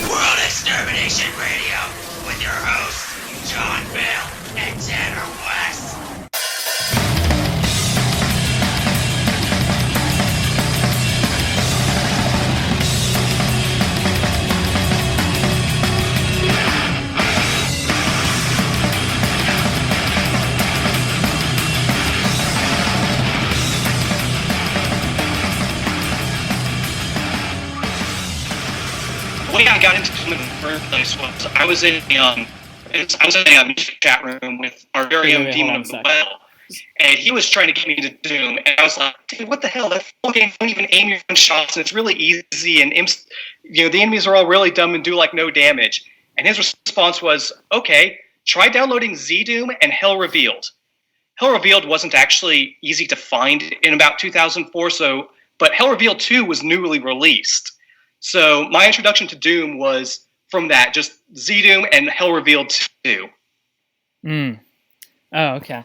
World Extermination Radio with your hosts, John, Vail, and Tanner West. The way I got into Doom in the first place was I was in a music chat room with our very own Demon of the Well, and he was trying to get me to Doom, and I was like, dude, what the hell? That game don't even aim your own shots, and it's really easy, and the enemies are all really dumb and do like no damage. And his response was, okay, try downloading Z-Doom and Hell Revealed. Hell Revealed wasn't actually easy to find in about 2004, but Hell Revealed 2 was newly released. So my introduction to Doom was from that, just Z-Doom and Hell Revealed 2. Oh, okay.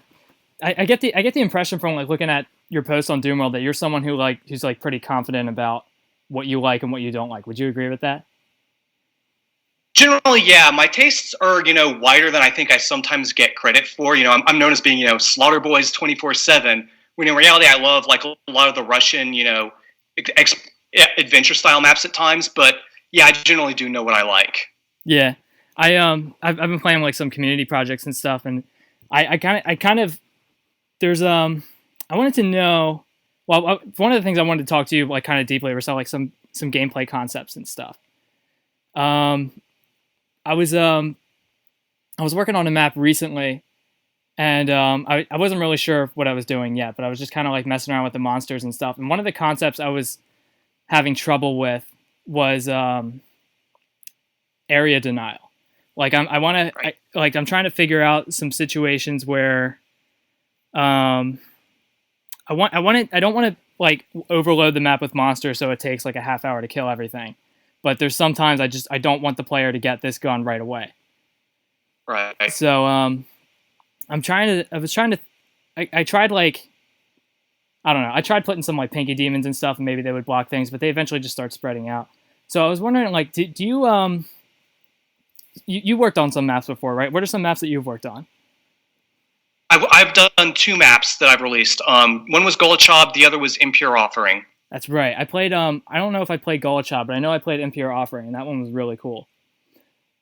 I get the impression from like looking at your posts on Doom World that you're someone who's pretty confident about what you like and what you don't like. Would you agree with that? Generally, yeah. My tastes are, wider than I think I sometimes get credit for. I'm known as being, Slaughter Boys 24/7, when in reality I love like a lot of the Russian, adventure style maps at times, but yeah, I generally do know what I like. Yeah, I've been playing like some community projects and stuff, and I wanted to know. Well, one of the things I wanted to talk to you like kind of deeply was like some gameplay concepts and stuff. I was working on a map recently, and I wasn't really sure what I was doing yet, but I was just kind of like messing around with the monsters and stuff. And one of the concepts I was having trouble with was area denial. Like I'm trying to figure out some situations where I don't want to like overload the map with monsters so it takes like a half hour to kill everything. But there's sometimes I don't want the player to get this gun right away. Right. So I tried putting some like pinky demons and stuff, and maybe they would block things, but they eventually just start spreading out. So I was wondering, like, do you you worked on some maps before, right? What are some maps that you've worked on? I've done 2 maps that I've released. One was Golochob, the other was Impure Offering. That's right. I played. I don't know if I played Golochob, but I know I played Impure Offering, and that one was really cool.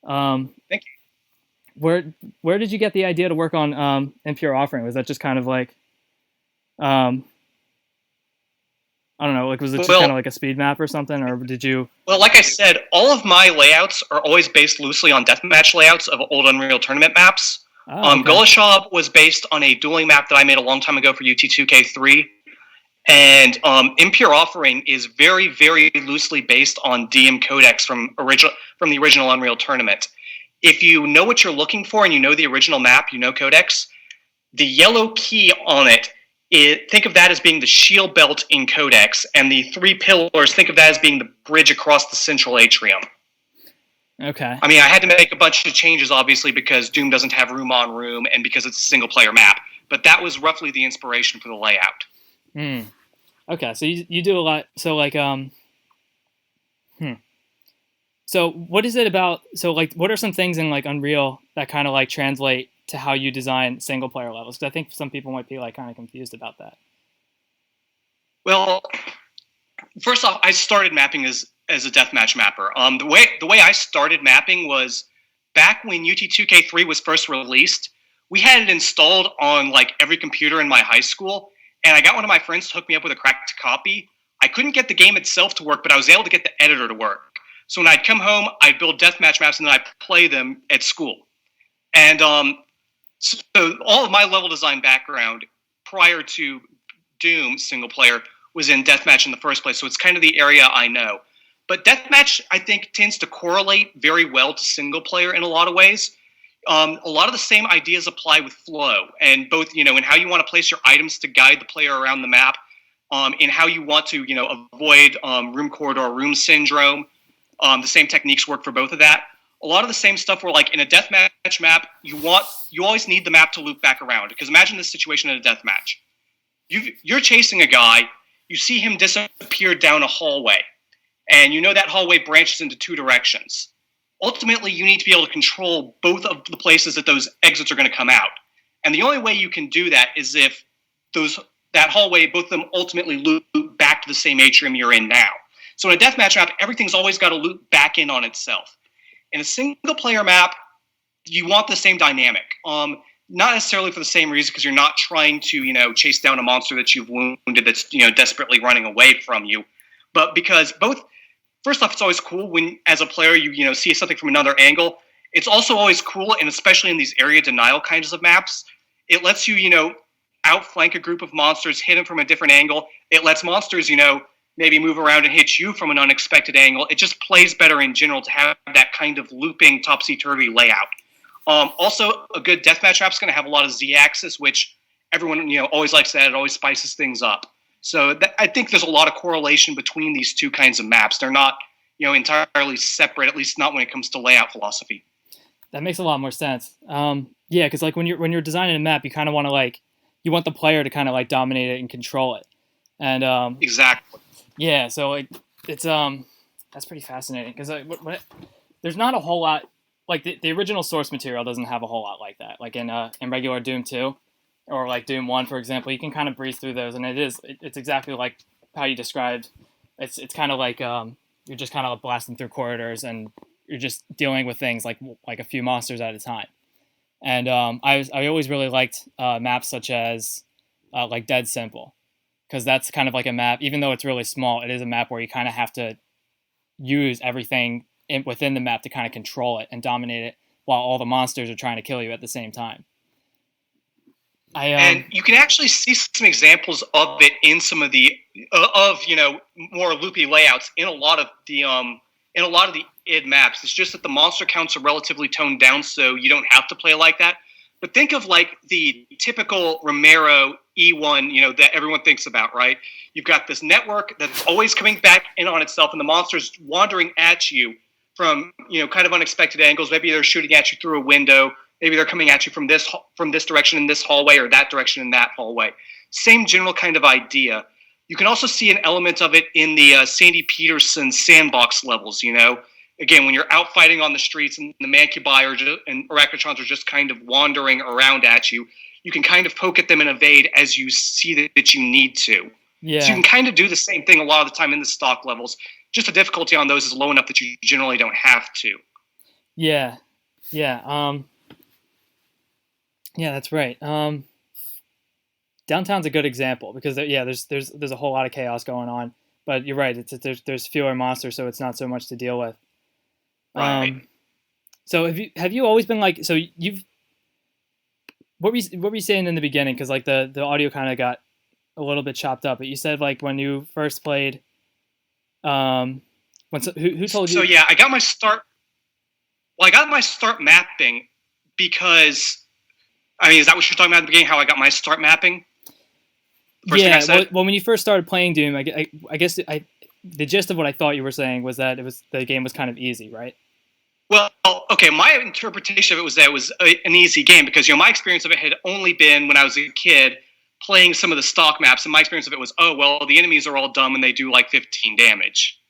Thank you. Where did you get the idea to work on Impure Offering? Was that just kind of like I don't know, like was it just kind of like a speed map or something, or did you? Well, like I said, all of my layouts are always based loosely on deathmatch layouts of old Unreal Tournament maps. Okay. Golochob was based on a dueling map that I made a long time ago for UT2K3, and Impure Offering is very, very loosely based on DM Codex from the original Unreal Tournament. If you know what you're looking for and you know the original map, you know Codex, the yellow key on it, think of that as being the shield belt in Codex, and the 3 pillars, think of that as being the bridge across the central atrium. Okay. I mean, I had to make a bunch of changes, obviously, because Doom doesn't have room on room, and because it's a single-player map. But that was roughly the inspiration for the layout. Okay, so you do a lot. So, like, So what is it about? So, like, what are some things in, like, Unreal that kind of, like, translate to how you design single-player levels? Because I think some people might be, like, kind of confused about that. Well, first off, I started mapping as a deathmatch mapper. The way I started mapping was back when UT2K3 was first released. We had it installed on like every computer in my high school, and I got one of my friends to hook me up with a cracked copy. I couldn't get the game itself to work, but I was able to get the editor to work. So when I'd come home, I'd build deathmatch maps, and then I'd play them at school. And so all of my level design background prior to Doom single player was in deathmatch in the first place, so it's kind of the area I know. But deathmatch, I think, tends to correlate very well to single player in a lot of ways. A lot of the same ideas apply with flow, and both, in how you want to place your items to guide the player around the map, in how you want to, avoid room corridor, room syndrome. The same techniques work for both of that. A lot of the same stuff where, like, in a deathmatch map, you always need the map to loop back around. Because imagine this situation in a deathmatch. You're chasing a guy, you see him disappear down a hallway. and you know that hallway branches into two directions. Ultimately, you need to be able to control both of the places that those exits are going to come out. And the only way you can do that is if that hallway, both of them ultimately loop back to the same atrium you're in now. So in a deathmatch map, everything's always got to loop back in on itself. In a single-player map, you want the same dynamic. Not necessarily for the same reason, because you're not trying to, chase down a monster that you've wounded that's, desperately running away from you. But because first off, it's always cool when, as a player, you see something from another angle. It's also always cool, and especially in these area denial kinds of maps, it lets you, outflank a group of monsters, hit them from a different angle. It lets monsters, maybe move around and hit you from an unexpected angle. It just plays better in general to have that kind of looping topsy-turvy layout. Also, a good deathmatch map is going to have a lot of Z-axis, which everyone always likes that. It always spices things up. So I think there's a lot of correlation between these two kinds of maps. They're not entirely separate, at least not when it comes to layout philosophy. That makes a lot more sense. Yeah, because like when you're designing a map, you kind of want to you want the player to kind of dominate it and control it. And exactly. Yeah, so it's that's pretty fascinating because there's not a whole lot the original source material doesn't have a whole lot like that. Like in regular Doom 2 or Doom 1, for example, you can kind of breeze through those, and it's exactly like how you described. It's kind of you're just kind of blasting through corridors and you're just dealing with things like a few monsters at a time. And I always really liked maps such as Dead Simple, because that's kind of like a map, even though it's really small, it is a map where you kind of have to use everything within the map to kind of control it and dominate it while all the monsters are trying to kill you at the same time. And you can actually see some examples of it in some of the more loopy layouts in a lot of the id maps. It's just that the monster counts are relatively toned down, so you don't have to play like that. But think of the typical Romero E1, that everyone thinks about, right? You've got this network that's always coming back in on itself, and the monster's wandering at you from kind of unexpected angles. Maybe they're shooting at you through a window. Maybe they're coming at you from this direction in this hallway, or that direction in that hallway. Same general kind of idea. You can also see an element of it in the Sandy Peterson sandbox levels. Again, when you're out fighting on the streets and the Mancubi and Arachnotrons are just kind of wandering around at you, you can kind of poke at them and evade as you see that you need to. Yeah. So you can kind of do the same thing a lot of the time in the stock levels. Just the difficulty on those is low enough that you generally don't have to. Yeah. Yeah. Yeah, that's right. Downtown's a good example because there's a whole lot of chaos going on, but you're right. There's fewer monsters, so it's not so much to deal with. Right. So have you always been so you've what were you saying in the beginning? Because the audio kind of got a little bit chopped up, but you said when you first played, who told you? So yeah, I got my start. Well, I got my start mapping because. Is that what you're talking about at the beginning? How I got my start mapping? Well, when you first started playing Doom, I guess the gist of what I thought you were saying was that the game was kind of easy, right? Well, okay. My interpretation of it was that it was an easy game because my experience of it had only been when I was a kid playing some of the stock maps, and my experience of it was, the enemies are all dumb and they do 15 damage,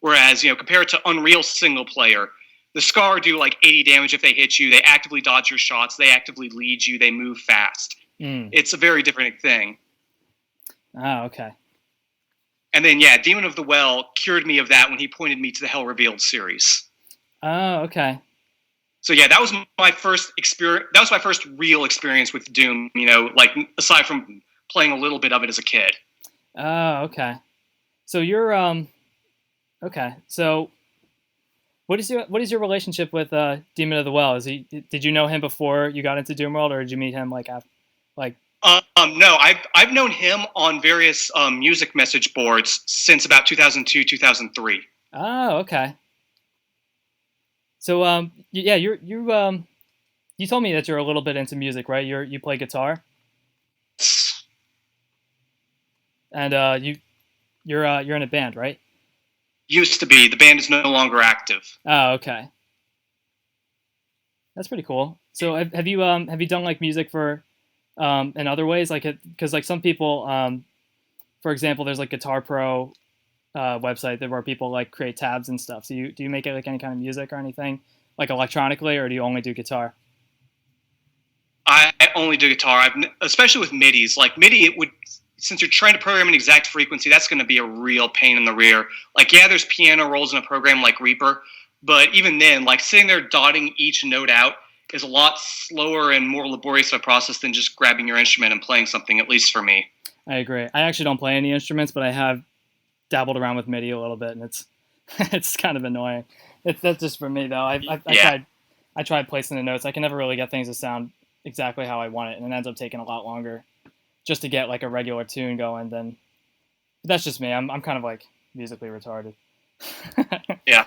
whereas compared to Unreal single player. The Scar do 80 damage if they hit you. They actively dodge your shots. They actively lead you. They move fast. It's a very different thing. Oh, okay. And then, Demon of the Well cured me of that when he pointed me to the Hell Revealed series. Oh, okay. So that was my first experience. That was my first real experience with Doom. Aside from playing a little bit of it as a kid. Oh, okay. So you're okay. So. What is your relationship with Demon of the Well? Did you know him before you got into Doom World, or did you meet him after? No, I've known him on various music message boards since about 2002, 2003. Oh, okay. So you told me that you're a little bit into music, right? You play guitar, and you're in a band, right? Used to be. The band is no longer active. Oh, okay. That's pretty cool. So have you done music for in other ways, because some people, for example, there's Guitar Pro, website that where people like create tabs and stuff. So do you make it like any kind of music or anything like electronically, or do you only do guitar? I only do guitar, especially with MIDIs. Like MIDI, it would, since you're trying to program an exact frequency, that's going to be a real pain in the rear. Like, yeah, there's piano rolls in a program like Reaper, but even then, like sitting there dotting each note out is a lot slower and more laborious of a process than just grabbing your instrument and playing something, at least for me. I agree. I actually don't play any instruments, but I have dabbled around with MIDI a little bit, and it's kind of annoying. That's just for me though. I tried placing the notes. I can never really get things to sound exactly how I want it, and it ends up taking a lot longer just to get like a regular tune going. But that's just me. I'm kind of like musically retarded. Yeah.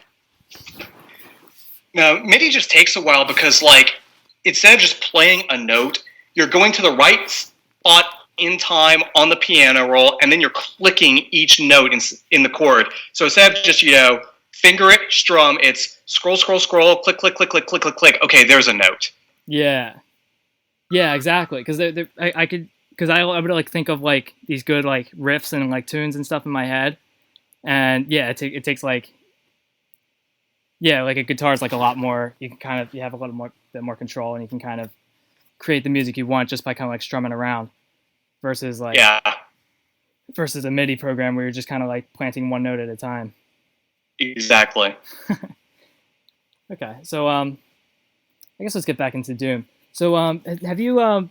No, MIDI just takes a while because like instead of just playing a note, you're going to the right spot in time on the piano roll, and then you're clicking each note in the chord. So instead of just, finger it, strum, it's scroll, scroll, scroll, click, click, click, click, click, click, click. Okay, there's a note. Yeah. Yeah, exactly. Because I would like think of like these good like riffs and like tunes and stuff in my head, and yeah, it takes like, yeah, like a guitar is like a lot more. You have a little bit more control, and you can kind of create the music you want just by kind of like strumming around, versus versus a MIDI program where you're just kind of like planting one note at a time. Exactly. Okay, so I guess let's get back into Doom. So have you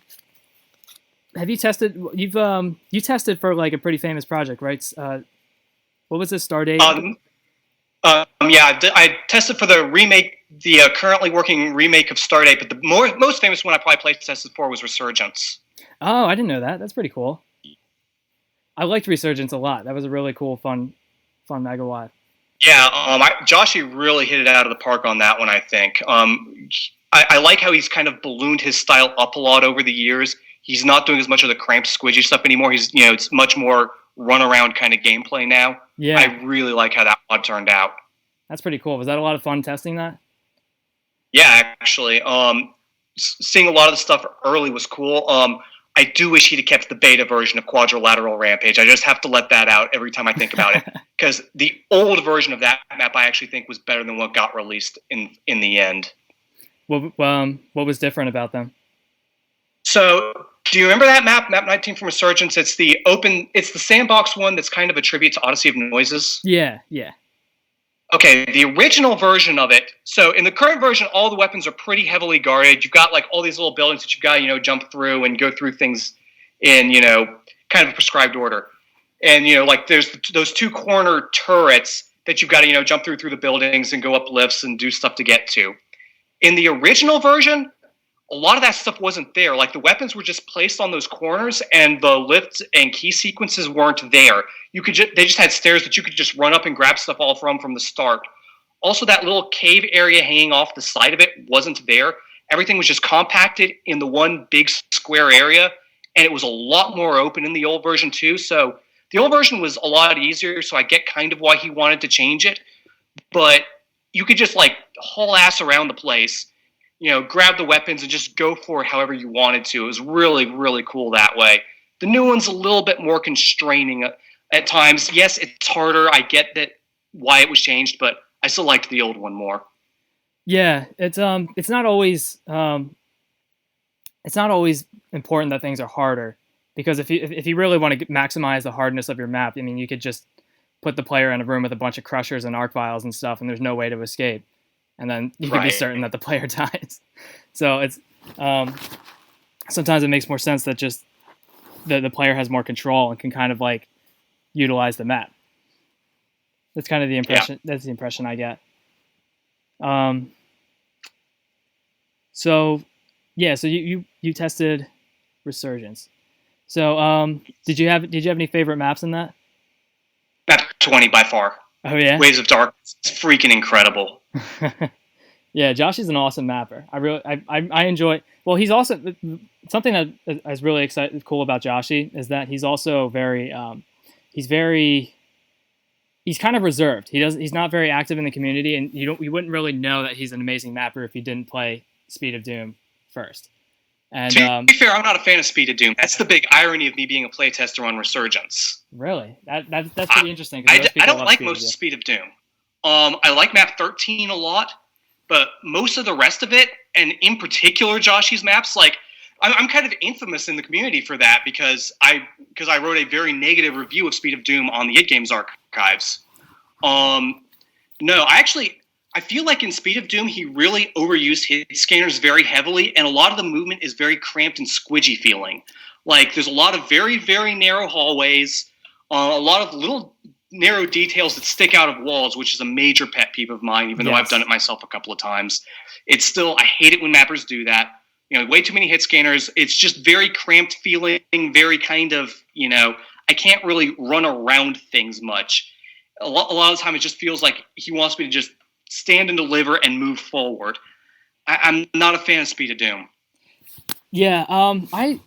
tested? You tested for like a pretty famous project, right? What was this, Stardate? Yeah, I tested for the remake, the currently working remake of Stardate, but the most famous one I probably play tested for was Resurgence. Oh, I didn't know that. That's pretty cool. I liked Resurgence a lot. That was a really cool, fun megawatt. Yeah, Joshy really hit it out of the park on that one, I think. I like how he's kind of ballooned his style up a lot over the years. He's not doing as much of the cramped, squidgy stuff anymore. He's, it's much more run-around kind of gameplay now. Yeah. I really like how that mod turned out. That's pretty cool. Was that a lot of fun testing that? Yeah, actually. Seeing a lot of the stuff early was cool. I do wish he'd have kept the beta version of Quadrilateral Rampage. I just have to let that out every time I think about it. Because the old version of that map I actually think was better than what got released in the end. What was different about them? So, do you remember that map 19 from Resurgence? It's the sandbox one that's kind of a tribute to Odyssey of Noises. Yeah. Okay, the original version of it, so in the current version, all the weapons are pretty heavily guarded. You've got like all these little buildings that you've got to, jump through and go through things in, kind of a prescribed order. And, like there's those two corner turrets that you've got to, jump through the buildings and go up lifts and do stuff to get to. In the original version, a lot of that stuff wasn't there. Like the weapons were just placed on those corners, and the lifts and key sequences weren't there. They just had stairs that you could just run up and grab stuff all from the start. Also, that little cave area hanging off the side of it wasn't there. Everything was just compacted in the one big square area, and it was a lot more open in the old version too. So the old version was a lot easier, so I get kind of why he wanted to change it. But you could just like haul ass around the place, grab the weapons and just go for it however you wanted to. It was really, really cool that way. The new one's a little bit more constraining at times. Yes, it's harder. I get that why it was changed, but I still liked the old one more. Yeah, it's not always important that things are harder, because if you really want to maximize the hardness of your map, I mean, you could just put the player in a room with a bunch of crushers and arc vials and stuff, and there's no way to escape. And then you can be certain that the player dies. So it's sometimes it makes more sense that just the player has more control and can kind of like utilize the map. That's kind of the impression. Yeah. That's the impression I get. So you tested Resurgence. So did you have any favorite maps in that? Map 20 by far. Oh yeah. Waves of Darkness. It's freaking incredible. Yeah, Josh is an awesome mapper. I enjoy. Well, he's also something that is really cool about Joshy is that he's also very he's kind of reserved. He's not very active in the community, and you wouldn't really know that he's an amazing mapper if you didn't play Speed of Doom first. And to be fair, I'm not a fan of Speed of Doom. That's the big irony of me being a playtester on Resurgence. really, that's pretty interesting. I don't like most of Speed of Doom. I like map 13 a lot, but most of the rest of it, and in particular Joshy's maps, like I'm kind of infamous in the community for that because I wrote a very negative review of Speed of Doom on the Id Games archives. No, I feel like in Speed of Doom, he really overused hit scanners very heavily, and a lot of the movement is very cramped and squidgy feeling. Like, there's a lot of very, very narrow hallways, a lot of little narrow details that stick out of walls, which is a major pet peeve of mine, even though I've done it myself a couple of times. It's still, I hate it when mappers do that. Way too many hit scanners. It's just very cramped feeling, very kind of, I can't really run around things much. A lot of the time, it just feels like he wants me to just stand and deliver and move forward. I'm not a fan of Speed of Doom. Yeah, I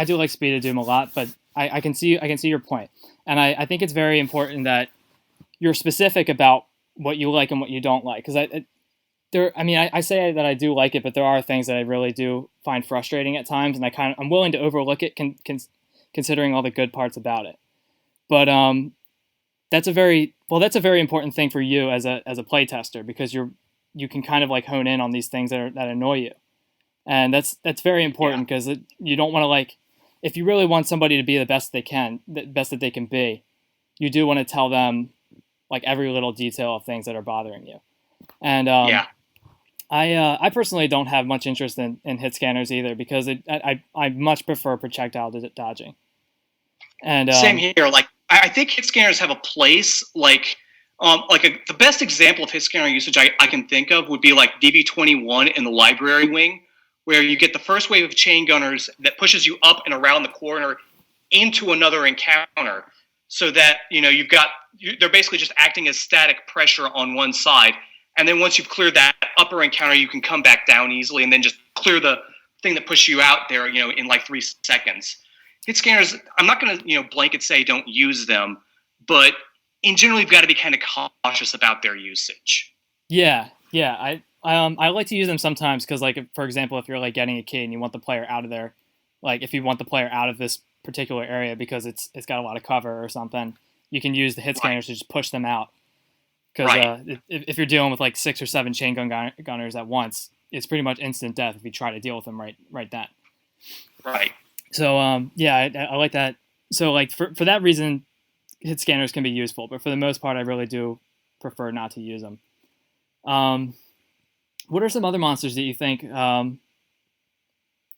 do like Speed of Doom a lot, but I can see your point, and I think it's very important that you're specific about what you like and what you don't like, because I say that I do like it, but there are things that I really do find frustrating at times, and I'm willing to overlook it considering all the good parts about it. But that's a very important thing for you as a playtester, because you can kind of like hone in on these things that annoy you, and that's very important because you don't want to, like, if you really want somebody to be the best that they can be, you do want to tell them like every little detail of things that are bothering you. And I personally don't have much interest in hit scanners either, because I much prefer projectile dodging. And same here. Like, I think hit scanners have a place. The best example of hit scanner usage I can think of would be like DB21 in the library wing, where you get the first wave of chain gunners that pushes you up and around the corner into another encounter, so that they're basically just acting as static pressure on one side. And then once you've cleared that upper encounter, you can come back down easily and then just clear the thing that pushed you out there, in like 3 seconds. Hit scanners, I'm not going to, blanket say don't use them, but in general, you've got to be kind of cautious about their usage. Yeah. I like to use them sometimes because, like, for example, if you're like getting a key and you want the player out of there, like if you want the player out of this particular area because it's got a lot of cover or something, you can use the hit scanners to just push them out. Because if you're dealing with like 6 or 7 chain gunners at once, it's pretty much instant death if you try to deal with them right then. Right. So I like that. So like for that reason, hit scanners can be useful, but for the most part, I really do prefer not to use them. What are some other monsters that you think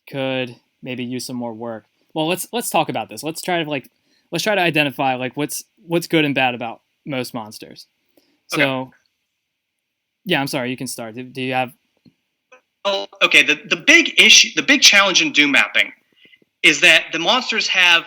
could maybe use some more work? Well, let's talk about this. Let's try to identify like what's good and bad about most monsters. So, yeah, I'm sorry. You can start. Do you have? Oh, okay. The big issue, the big challenge in Doom mapping, is that the monsters have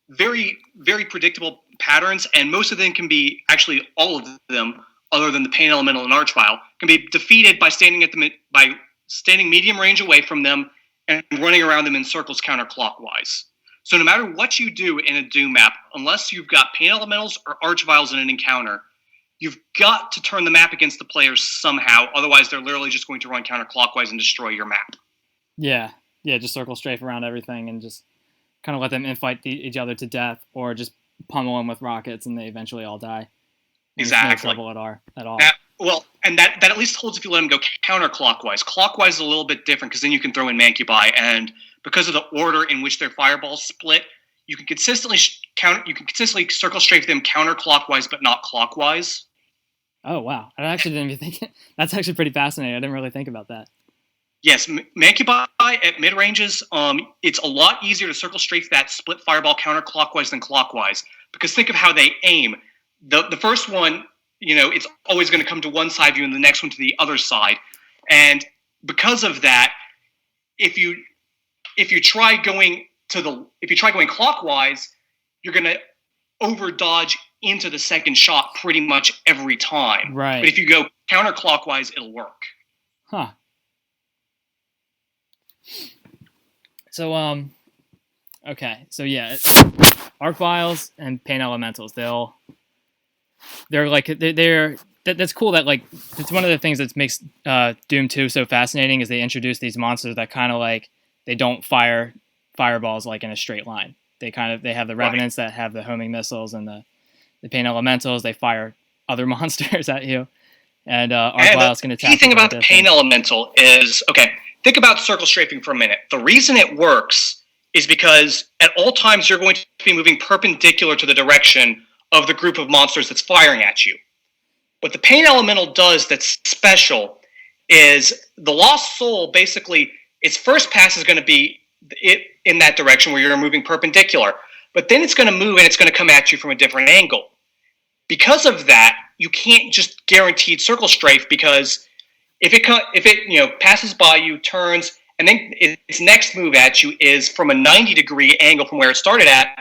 very, very predictable patterns, and most of them can be, actually all of them, other than the Pain Elemental and Archvile, can be defeated by standing medium range away from them and running around them in circles counterclockwise. So no matter what you do in a Doom map, unless you've got Pain Elementals or Archviles in an encounter, you've got to turn the map against the players somehow. Otherwise, they're literally just going to run counterclockwise and destroy your map. Yeah, just circle strafe around everything and just kind of let them infight each other to death, or just pummel them with rockets and they eventually all die. Exactly. No trouble at all. And that at least holds if you let them go counterclockwise. Clockwise is a little bit different because then you can throw in Mancubi, and because of the order in which their fireballs split, you can consistently circle strafe them counterclockwise, but not clockwise. Oh wow! I actually didn't even think. That's actually pretty fascinating. I didn't really think about that. Yes, Mancubi at mid ranges, it's a lot easier to circle strafe that split fireball counterclockwise than clockwise, because think of how they aim. The first one, it's always going to come to one side of you, and the next one to the other side. And because of that, if you try going clockwise, you're going to over dodge into the second shot pretty much every time. Right. But if you go counterclockwise, it'll work. Huh. So okay. So yeah, Archviles and Pain Elementals, that's cool. That like it's one of the things that makes Doom 2 so fascinating is they introduce these monsters that kind of like they don't fire fireballs like in a straight line. They have the revenants that have the homing missiles, and the pain elementals, they fire other monsters at you. And Arc Vials can attack. The key thing about the pain elemental is, okay, think about circle strafing for a minute. The reason it works is because at all times you're going to be moving perpendicular to the direction of the group of monsters that's firing at you. What the pain elemental does that's special is the lost soul, basically, its first pass is going to be in that direction where you're moving perpendicular. But then it's going to move and it's going to come at you from a different angle. Because of that, you can't just guaranteed circle strafe, because if it passes by you, turns, and then its next move at you is from a 90-degree angle from where it started at,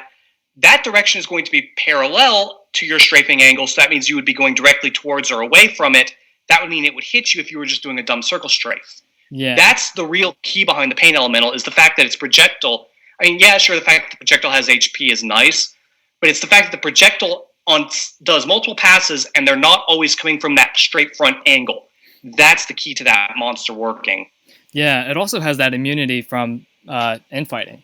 that direction is going to be parallel to your strafing angle, so that means you would be going directly towards or away from it. That would mean it would hit you if you were just doing a dumb circle strafe. Yeah. That's the real key behind the pain elemental, is the fact that it's projectile. I mean, yeah, sure, the fact that the projectile has HP is nice, but it's the fact that the projectile does multiple passes and they're not always coming from that straight front angle. That's the key to that monster working. Yeah, it also has that immunity from infighting.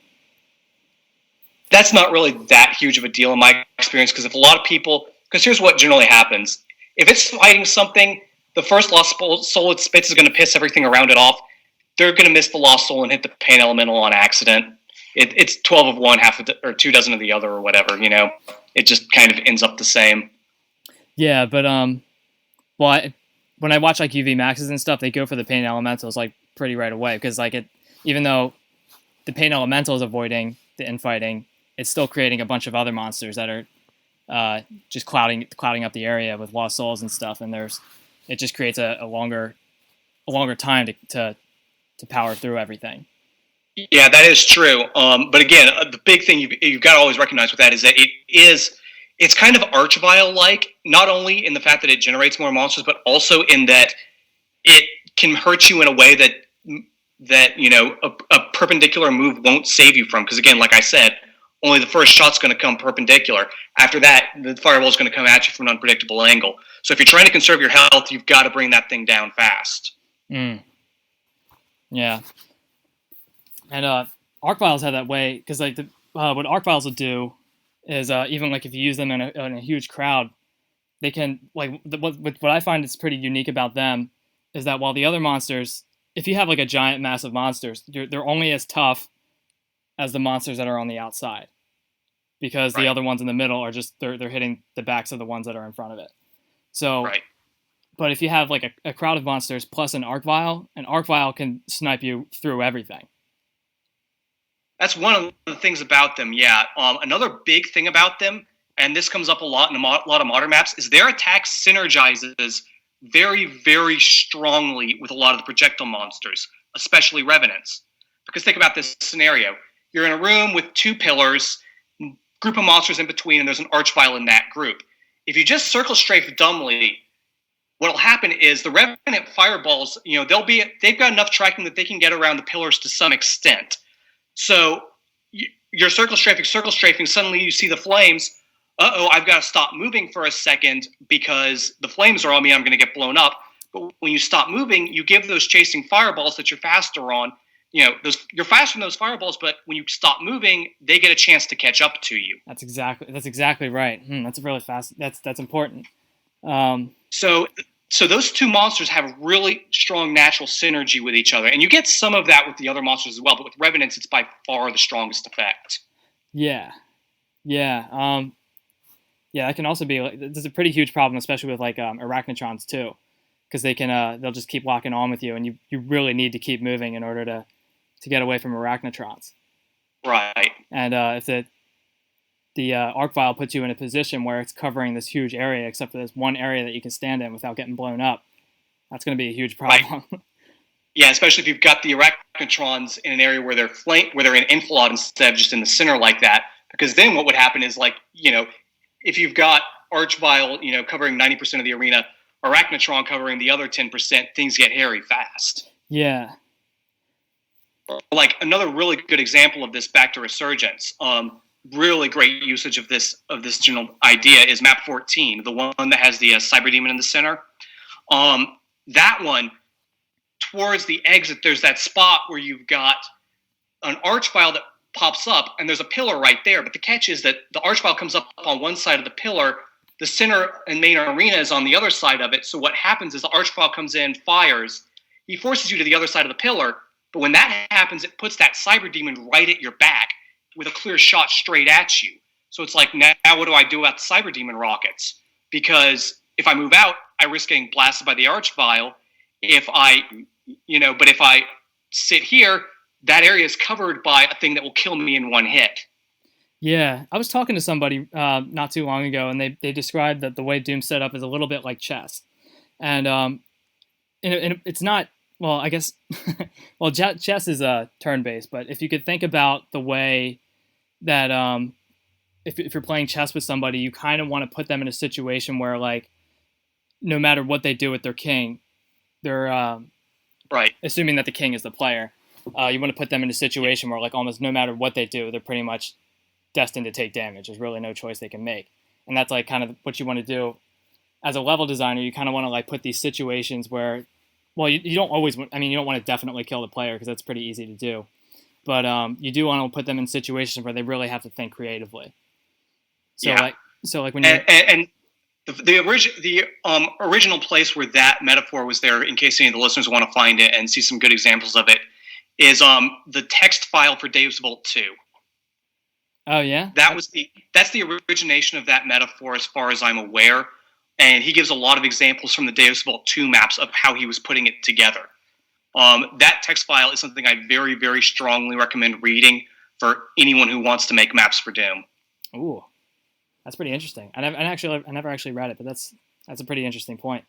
That's not really that huge of a deal in my experience, because because here's what generally happens. If it's fighting something, the first lost soul it spits is going to piss everything around it off. They're going to miss the lost soul and hit the pain elemental on accident. It's 12 of one, or 2 dozen of the other, or whatever, It just kind of ends up the same. Yeah, but when I watch like UV Maxes and stuff, they go for the pain elementals like pretty right away, because even though the pain elemental is avoiding the infighting, it's still creating a bunch of other monsters that are just clouding up the area with lost souls and stuff, and it just creates a longer time to power through everything. Yeah, that is true. But again, the big thing you've got to always recognize with that is that it's kind of Archvile-like, not only in the fact that it generates more monsters, but also in that it can hurt you in a way that a perpendicular move won't save you from. Because again, like I said, only the first shot's going to come perpendicular. After that, the fireball is going to come at you from an unpredictable angle. So if you're trying to conserve your health, you've got to bring that thing down fast. Yeah. And Arc Vials have that way, because what Arc Vials will do is even like if you use them in a huge crowd, they can what I find is pretty unique about them is that while the other monsters, if you have like a giant mass of monsters, they're only as tough as the monsters that are on the outside, because the other ones in the middle are just they're hitting the backs of the ones that are in front of it. So, but if you have like a crowd of monsters plus an Arc Vial can snipe you through everything. That's one of the things about them, yeah. Another big thing about them, and this comes up a lot in a lot of modern maps, is their attack synergizes very, very strongly with a lot of the projectile monsters, especially revenants. Because think about this scenario. You're in a room with 2 pillars, group of monsters in between, and there's an Archvile in that group. If you just circle strafe dumbly, what'll happen is the revenant fireballs, they've got enough tracking that they can get around the pillars to some extent. So you're circle strafing, suddenly you see the flames. I've got to stop moving for a second because the flames are on me, I'm going to get blown up. But when you stop moving, you give those chasing fireballs that you're faster on, you're faster than those fireballs, but when you stop moving, they get a chance to catch up to you. That's exactly right. That's really fast. That's important. So those 2 monsters have really strong natural synergy with each other, and you get some of that with the other monsters as well. But with revenants, it's by far the strongest effect. Yeah. That can also be. There's a pretty huge problem, especially with like arachnotrons too, because they'll just keep locking on with you, and you really need to keep moving in order to get away from arachnotrons. Right. And if the Arc Vial puts you in a position where it's covering this huge area, except for this one area that you can stand in without getting blown up, that's going to be a huge problem. Right. Yeah, especially if you've got the arachnotrons in an area where they're in enfilade instead of just in the center like that. Because then what would happen is if you've got Archvile, covering 90% of the arena, Arachnotron covering the other 10%, things get hairy fast. Yeah. Like another really good example of this, back to Resurgence. Really great usage of this general idea is map 14, the one that has the Cyber Demon in the center. That one, towards the exit, there's that spot where you've got an arch file that pops up, and there's a pillar right there. But the catch is that the arch file comes up on one side of the pillar. The center and main arena is on the other side of it. So what happens is the arch file comes in, fires. He forces you to the other side of the pillar. But when that happens, it puts that cyber demon right at your back with a clear shot straight at you. So it's like, now what do I do about the cyber demon rockets? Because if I move out, I risk getting blasted by the arch file. But if I sit here, that area is covered by a thing that will kill me in one hit. Yeah, I was talking to somebody not too long ago, and they described that the way Doom's set up is a little bit like chess. And it's not, well, I guess, well, chess is turn-based, but if you could think about the way that if you're playing chess with somebody, you kind of want to put them in a situation where, like, no matter what they do with their king, they're right. Assuming that the king is the player, you want to put them in a situation where, like, almost no matter what they do, they're pretty much destined to take damage. There's really no choice they can make. And that's, like, kind of what you want to do as a level designer. You kind of want to, like, put these situations where, well, you don't always, I mean, you don't want to definitely kill the player because that's pretty easy to do. But you do want to put them in situations where they really have to think creatively. So, yeah. like when you... And the original place where that metaphor was there, in case any of the listeners want to find it and see some good examples of it, is the text file for Deus Vult 2. Oh yeah, that's the origination of that metaphor, as far as I'm aware, and he gives a lot of examples from the Deus Vult 2 maps of how he was putting it together. That text file is something I very, very strongly recommend reading for anyone who wants to make maps for Doom. Ooh, that's pretty interesting. I never actually read it, but that's a pretty interesting point.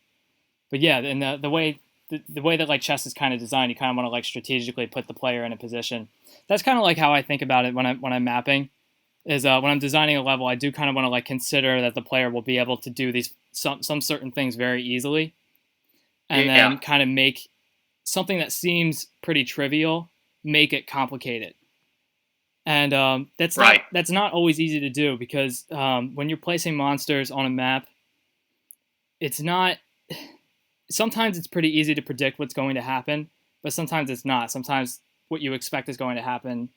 But yeah, and the way that, like, chess is kind of designed, you kind of want to, like, strategically put the player in a position. That's kind of like how I think about it when I'm mapping. Is when I'm designing a level, I do kind of want to, like, consider that the player will be able to do some certain things very easily, and then kind of make something that seems pretty trivial, make it complicated. And that's not always easy to do, because when you're placing monsters on a map, sometimes it's pretty easy to predict what's going to happen, but sometimes it's not. Sometimes what you expect is going to happen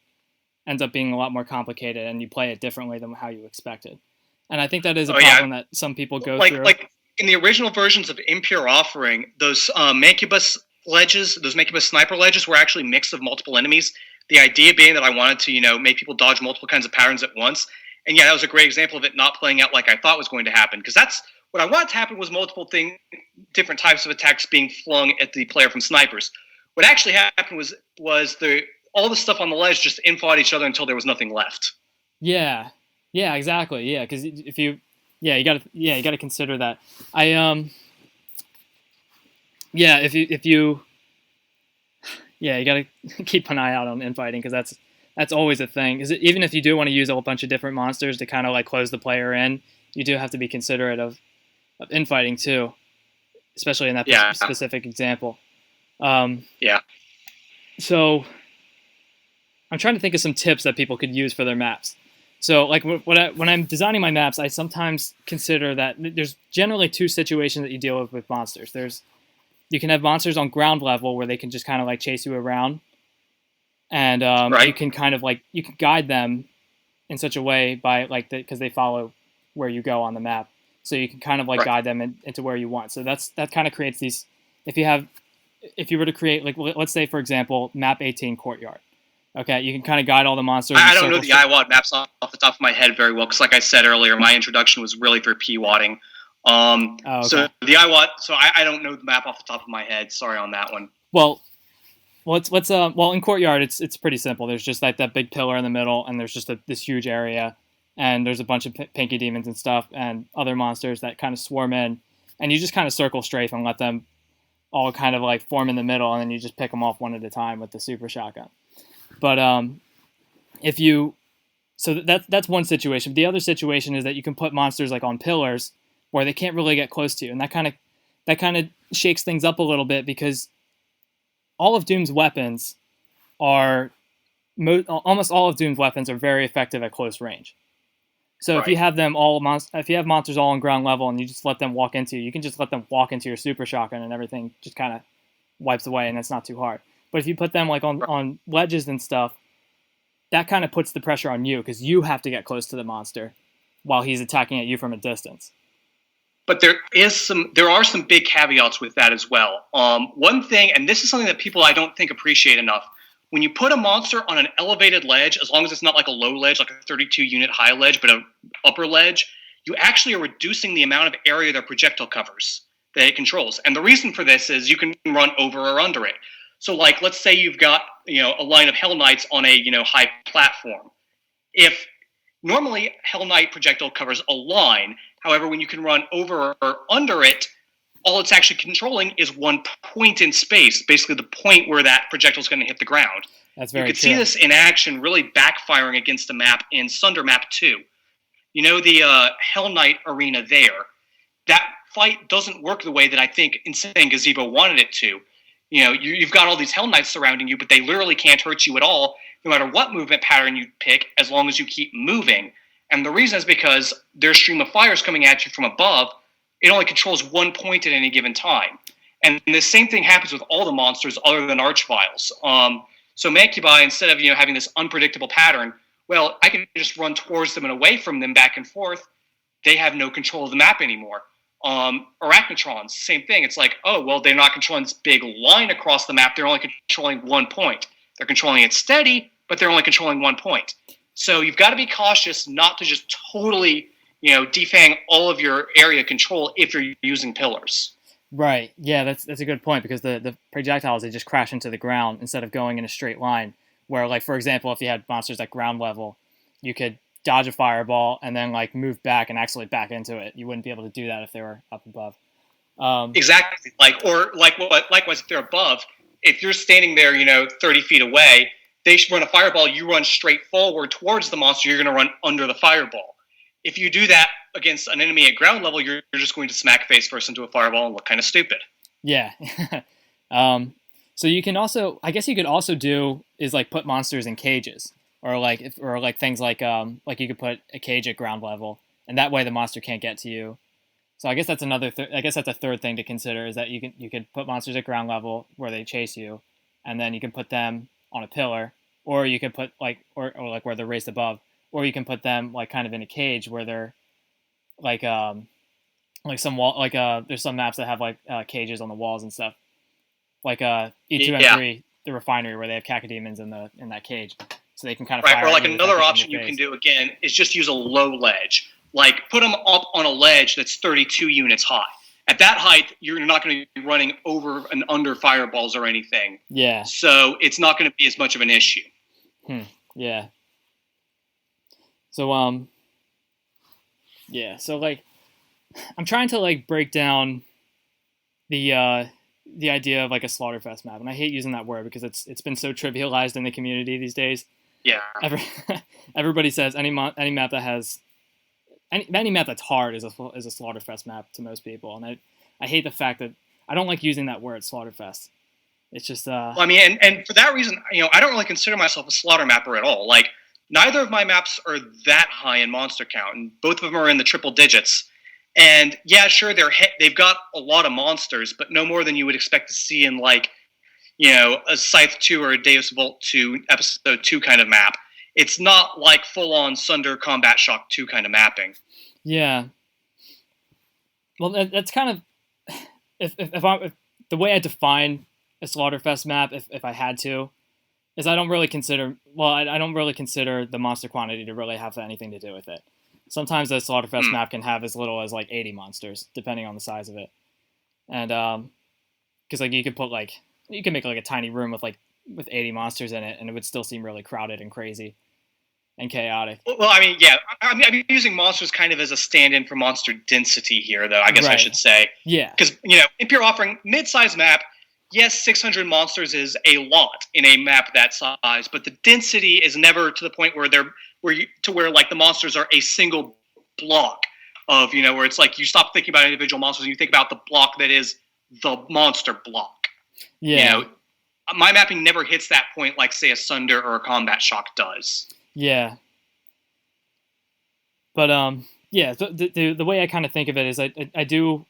ends up being a lot more complicated, and you play it differently than how you expected. And I think that is a problem that some people go through. Like in the original versions of Impure Offering, those Mancubus ledges, those Mancubus sniper ledges, were actually mixed of multiple enemies. The idea being that I wanted to, make people dodge multiple kinds of patterns at once. And yeah, that was a great example of it not playing out like I thought was going to happen. Because that's what I wanted to happen, was multiple different types of attacks being flung at the player from snipers. What actually happened was all the stuff on the ledge just infought each other until there was nothing left. Yeah, exactly. Yeah, because you gotta consider that. You gotta keep an eye out on infighting, because that's always a thing. Because even if you do want to use a whole bunch of different monsters to kind of, like, close the player in, you do have to be considerate of infighting too, especially in that specific example. So I'm trying to think of some tips that people could use for their maps. So, like, when I'm designing my maps, I sometimes consider that there's generally two situations that you deal with monsters. You can have monsters on ground level where they can just kind of, like, chase you around, and you can kind of, like, you can guide them in such a way by, like, because they follow where you go on the map, so you can kind of, like, guide them into where you want. So that kind of creates these. If you were to create, like, let's say, for example, map 18 Courtyard. Okay, you can kind of guide all the monsters. I don't know the IWAD maps off the top of my head very well, because, like I said earlier, my introduction was really for PWADing. Okay. So the IWAD, I don't know the map off the top of my head. Sorry on that one. Well, in Courtyard, it's pretty simple. There's just, like, that big pillar in the middle, and there's just this huge area, and there's a bunch of pinky demons and stuff, and other monsters that kind of swarm in, and you just kind of circle strafe and let them all kind of, like, form in the middle, and then you just pick them off one at a time with the super shotgun. But that's one situation. The other situation is that you can put monsters, like, on pillars where they can't really get close to you, and that kind of shakes things up a little bit, because all of Doom's weapons are almost all of Doom's weapons are very effective at close range. So if you have monsters all on ground level and you just let them walk into you can just let them walk into your super shotgun, and everything just kind of wipes away, and it's not too hard. But if you put them, like, on ledges and stuff, that kind of puts the pressure on you because you have to get close to the monster while he's attacking at you from a distance. But there are some big caveats with that as well. One thing, and this is something that people I don't think appreciate enough, when you put a monster on an elevated ledge, as long as it's not like a low ledge, like a 32 unit high ledge, but an upper ledge, you actually are reducing the amount of area their projectile covers that it controls. And the reason for this is you can run over or under it. So like, let's say you've got, a line of Hell Knights on a, high platform. If normally Hell Knight projectile covers a line, however, when you can run over or under it, all it's actually controlling is one point in space, basically the point where that projectile is going to hit the ground. That's very You could true. see this in action really backfiring against a map in Sunder Map 2. The Hell Knight arena there, that fight doesn't work the way that I think Insane Gazebo wanted it to. You've got all these Hell Knights surrounding you, but they literally can't hurt you at all, no matter what movement pattern you pick, as long as you keep moving. And the reason is because their stream of fire is coming at you from above. It only controls one point at any given time. And the same thing happens with all the monsters other than Archviles. So Mancubi, instead of having this unpredictable pattern, well, I can just run towards them and away from them back and forth. They have no control of the map anymore. Arachnotrons, same thing. It's like, oh, well, they're not controlling this big line across the map. They're only controlling one point. They're controlling it steady, but they're only controlling one point. So you've got to be cautious not to just totally, defang all of your area control if you're using pillars. Right. Yeah, that's a good point because the projectiles, they just crash into the ground instead of going in a straight line. Where, like, for example, if you had monsters at ground level, you could dodge a fireball and then, like, move back and actually back into it. You wouldn't be able to do that if they were up above. Exactly. Likewise, if they're above, if you're standing there, 30 feet away, they run a fireball, you run straight forward towards the monster, you're going to run under the fireball. If you do that against an enemy at ground level, you're just going to smack face first into a fireball and look kind of stupid. Yeah. So you can also, I guess you could also do is like put monsters in cages or things like you could put a cage at ground level and that way the monster can't get to you. So I guess that's that's a third thing to consider is that you could put monsters at ground level where they chase you and then you can put them on a pillar or you could put or where they're raised above, or you can put them like kind of in a cage where they're like some wall, there's some maps that have cages on the walls and stuff. Like E2M3, the refinery where they have cacodemons in that cage, so they can kind of fire. Or like at you another without option hitting you your can face. do again is just use a low ledge. Like put them up on a ledge that's 32 units high. At that height, you're not going to be running over and under fireballs or anything. Yeah. So it's not going to be as much of an issue. Yeah. So yeah. So like, I'm trying to like break down the idea of like a Slaughterfest map, and I hate using that word because it's been so trivialized in the community these days. Yeah. Everybody says any map that has any map that's hard is a Slaughterfest map to most people, and I hate the fact that I don't like using that word Slaughterfest. It's just Well, I mean, and for that reason, I don't really consider myself a slaughter mapper at all. Like neither of my maps are that high in monster count, and both of them are in the triple digits. And yeah, sure, they've got a lot of monsters, but no more than you would expect to see in like, a Scythe 2 or a Deus Vult 2 Episode 2 kind of map. It's not like full-on Sunder Combat Shock 2 kind of mapping. Yeah. Well, that's kind of if the way I define a Slaughterfest map, if I had to, is I don't really consider the monster quantity to really have anything to do with it. Sometimes a Slaughterfest map can have as little as like 80 monsters, depending on the size of it. And because like you could make like a tiny room with 80 monsters in it, and it would still seem really crowded and crazy and chaotic. Well, I mean, yeah, I'm using monsters kind of as a stand-in for monster density here, though. I guess I should say. Yeah. Because if you're offering mid-size map, yes, 600 monsters is a lot in a map that size, but the density is never to the point where like the monsters are a single block of, where it's like you stop thinking about individual monsters and you think about the block that is the monster block. Yeah. My mapping never hits that point like, say, a Sunder or a Combat Shock does. Yeah. But, yeah, the way I kind of think of it is I do,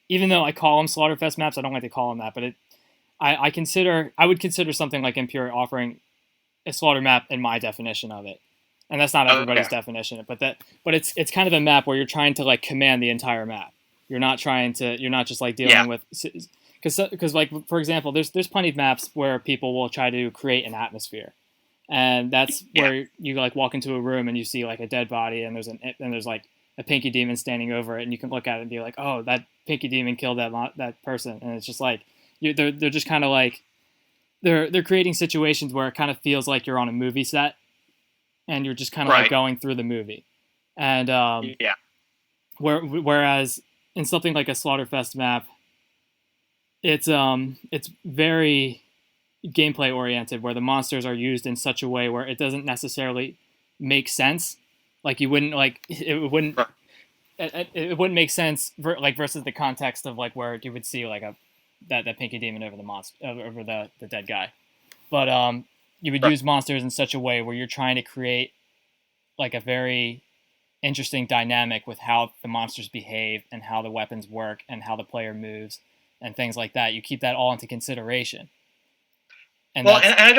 even though I call them Slaughterfest maps, I don't like to call them that, but I would consider something like Impure offering a slaughter map in my definition of it, and that's not everybody's definition. But it's kind of a map where you're trying to like command the entire map. You're not just like dealing with, because like for example, there's plenty of maps where people will try to create an atmosphere, and that's where you like walk into a room and you see like a dead body and there's like a pinky demon standing over it, and you can look at it and be like, oh, that pinky demon killed that person, and it's just like they're just kind of like they're creating situations where it kind of feels like you're on a movie set, and you're just kind of like going through the movie, and whereas in something like a Slaughterfest map, it's very gameplay oriented, where the monsters are used in such a way where it doesn't necessarily make sense. Like you wouldn't like it wouldn't make sense versus the context of like where you would see like that pinky demon over the monster over the dead guy, but you would use monsters in such a way where you're trying to create like a very interesting dynamic with how the monsters behave and how the weapons work and how the player moves and things like that. You keep that all into consideration. And Yeah,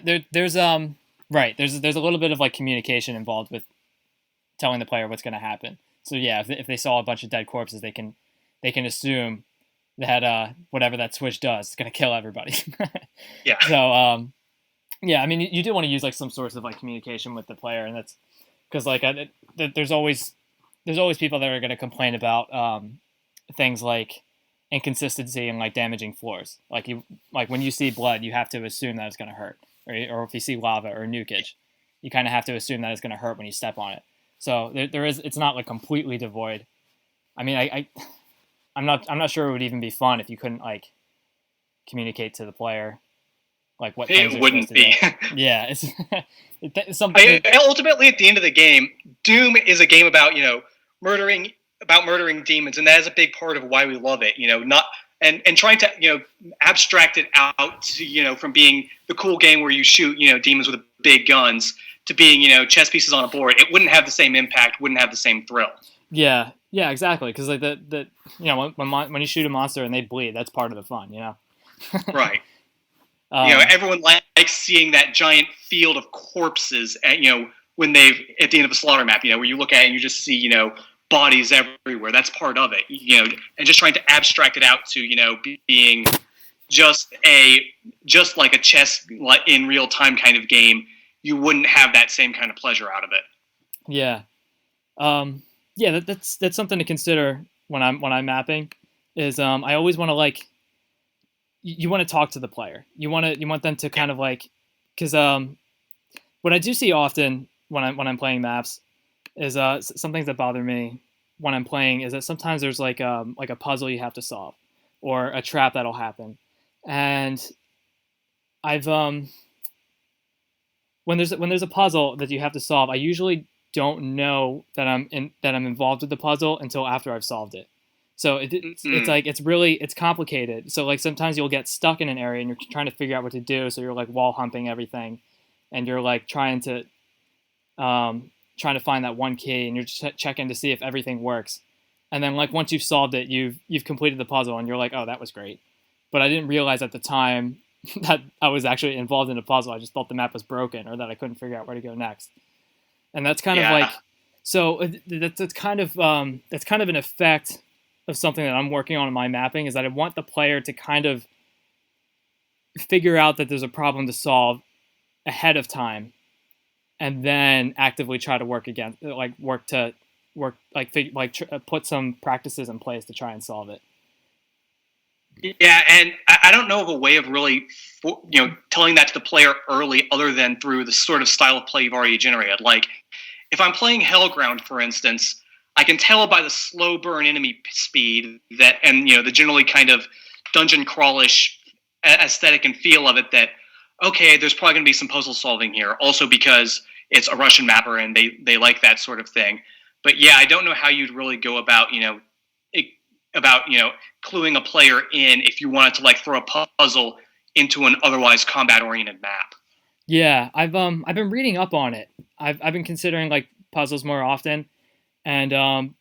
there's a little bit of like communication involved with telling the player what's going to happen. So yeah, if they saw a bunch of dead corpses, they can assume that whatever that switch does is going to kill everybody. Yeah. So yeah, I mean, you do want to use like some sorts of like communication with the player, and that's because like there's always people that are going to complain about things like inconsistency and like damaging floors. Like when you see blood, you have to assume that it's going to hurt, or if you see lava or nukage, you kind of have to assume that it's going to hurt when you step on it. So it's not like completely devoid. I mean, I'm not sure it would even be fun if you couldn't like communicate to the player like what things it wouldn't be. Yeah, it's something. Ultimately, at the end of the game, Doom is a game about murdering demons, and that is a big part of why we love it. Not and trying to abstract it out to from being the cool game where you shoot demons with big guns to being chess pieces on a board. It wouldn't have the same impact, wouldn't have the same thrill. Yeah, exactly. Because like when you shoot a monster and they bleed, that's part of the fun. Right. Everyone likes seeing that giant field of corpses when they've at the end of a slaughter map, where you look at it and you just see, bodies everywhere. That's part of it, and just trying to abstract it out to, being just like a chess in real time kind of game, you wouldn't have that same kind of pleasure out of it. Yeah. Yeah, that's something to consider when I'm mapping is, I always want to like, you want to talk to the player. You want them to kind of like, because what I do see often when I'm playing maps is some things that bother me when I'm playing is that sometimes there's like a puzzle you have to solve or a trap that'll happen, and I've when there's a puzzle that you have to solve, I usually don't know that I'm involved with the puzzle until after I've solved it. So it's like it's complicated. So like sometimes you'll get stuck in an area and you're trying to figure out what to do. So you're like wall humping everything, and you're like trying to find that one key, and you're just checking to see if everything works. And then like once you've solved it, you've completed the puzzle, and you're like, oh, that was great. But I didn't realize at the time that I was actually involved in a puzzle. I just thought the map was broken or that I couldn't figure out where to go next. And that's kind of like, so that's kind of an effect of something that I'm working on in my mapping, is that I want the player to kind of figure out that there's a problem to solve ahead of time, and then actively try to put some practices in place to try and solve it. Yeah, and I don't know of a way of really, telling that to the player early, other than through the sort of style of play you've already generated. Like, if I'm playing Hellground, for instance, I can tell by the slow burn enemy speed and the generally kind of dungeon crawlish aesthetic and feel of it that, okay, there's probably going to be some puzzle solving here. Also because it's a Russian mapper and they like that sort of thing. But yeah, I don't know how you'd really go about, about cluing a player in if you wanted to like throw a puzzle into an otherwise combat oriented map. Yeah, I've been reading up on it. I've been considering like puzzles more often, and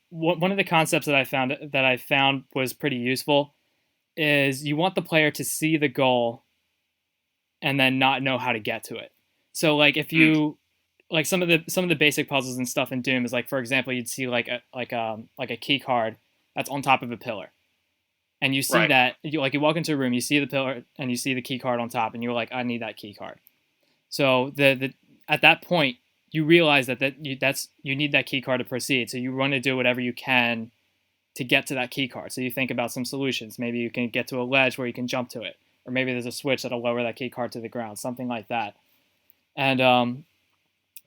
one of the concepts that I found was pretty useful is you want the player to see the goal and then not know how to get to it. So like if you like some of the basic puzzles and stuff in Doom is like, for example, you'd see like a key card that's on top of a pillar. And you see that you walk into a room, you see the pillar and you see the key card on top and you're like, I need that key card. So the at that point you realize that you need that key card to proceed. So you want to do whatever you can to get to that key card. So you think about some solutions. Maybe you can get to a ledge where you can jump to it, or maybe there's a switch that'll lower that key card to the ground, something like that. And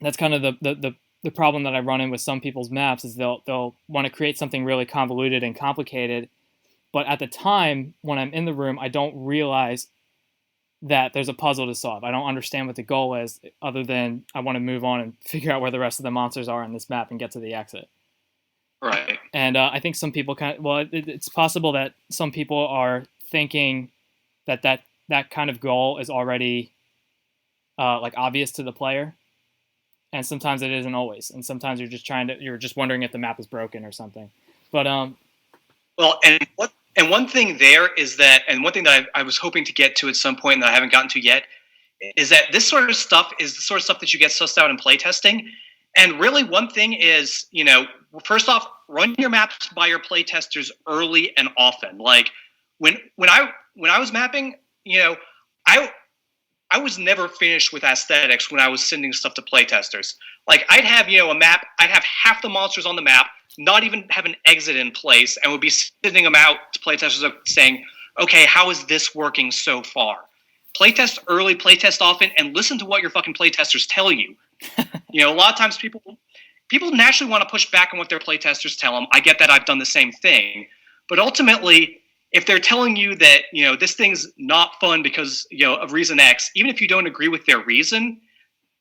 that's kind of the problem that I run in with some people's maps is they'll want to create something really convoluted and complicated, but at the time when I'm in the room, I don't realize that there's a puzzle to solve. I don't understand what the goal is, other than I want to move on and figure out where the rest of the monsters are on this map and get to the exit. Right. And I think some people it's possible that some people are thinking that kind of goal is already like obvious to the player, and sometimes it isn't always. And sometimes you're just wondering if the map is broken or something. But well, and one thing there is that, and one thing that I was hoping to get to at some point that I haven't gotten to yet, is that this sort of stuff is the sort of stuff that you get sussed out in playtesting. And really, one thing is, first off, run your maps by your playtesters early and often. Like when I was mapping, I was never finished with aesthetics when I was sending stuff to playtesters. Like I'd have a map, I'd have half the monsters on the map, not even have an exit in place, and would be sending them out to playtesters saying, "Okay, how is this working so far?" Playtest early, playtest often, and listen to what your fucking playtesters tell you. A lot of times people naturally want to push back on what their playtesters tell them. I get that. I've done the same thing. But ultimately, if they're telling you that, this thing's not fun because, of reason X, even if you don't agree with their reason,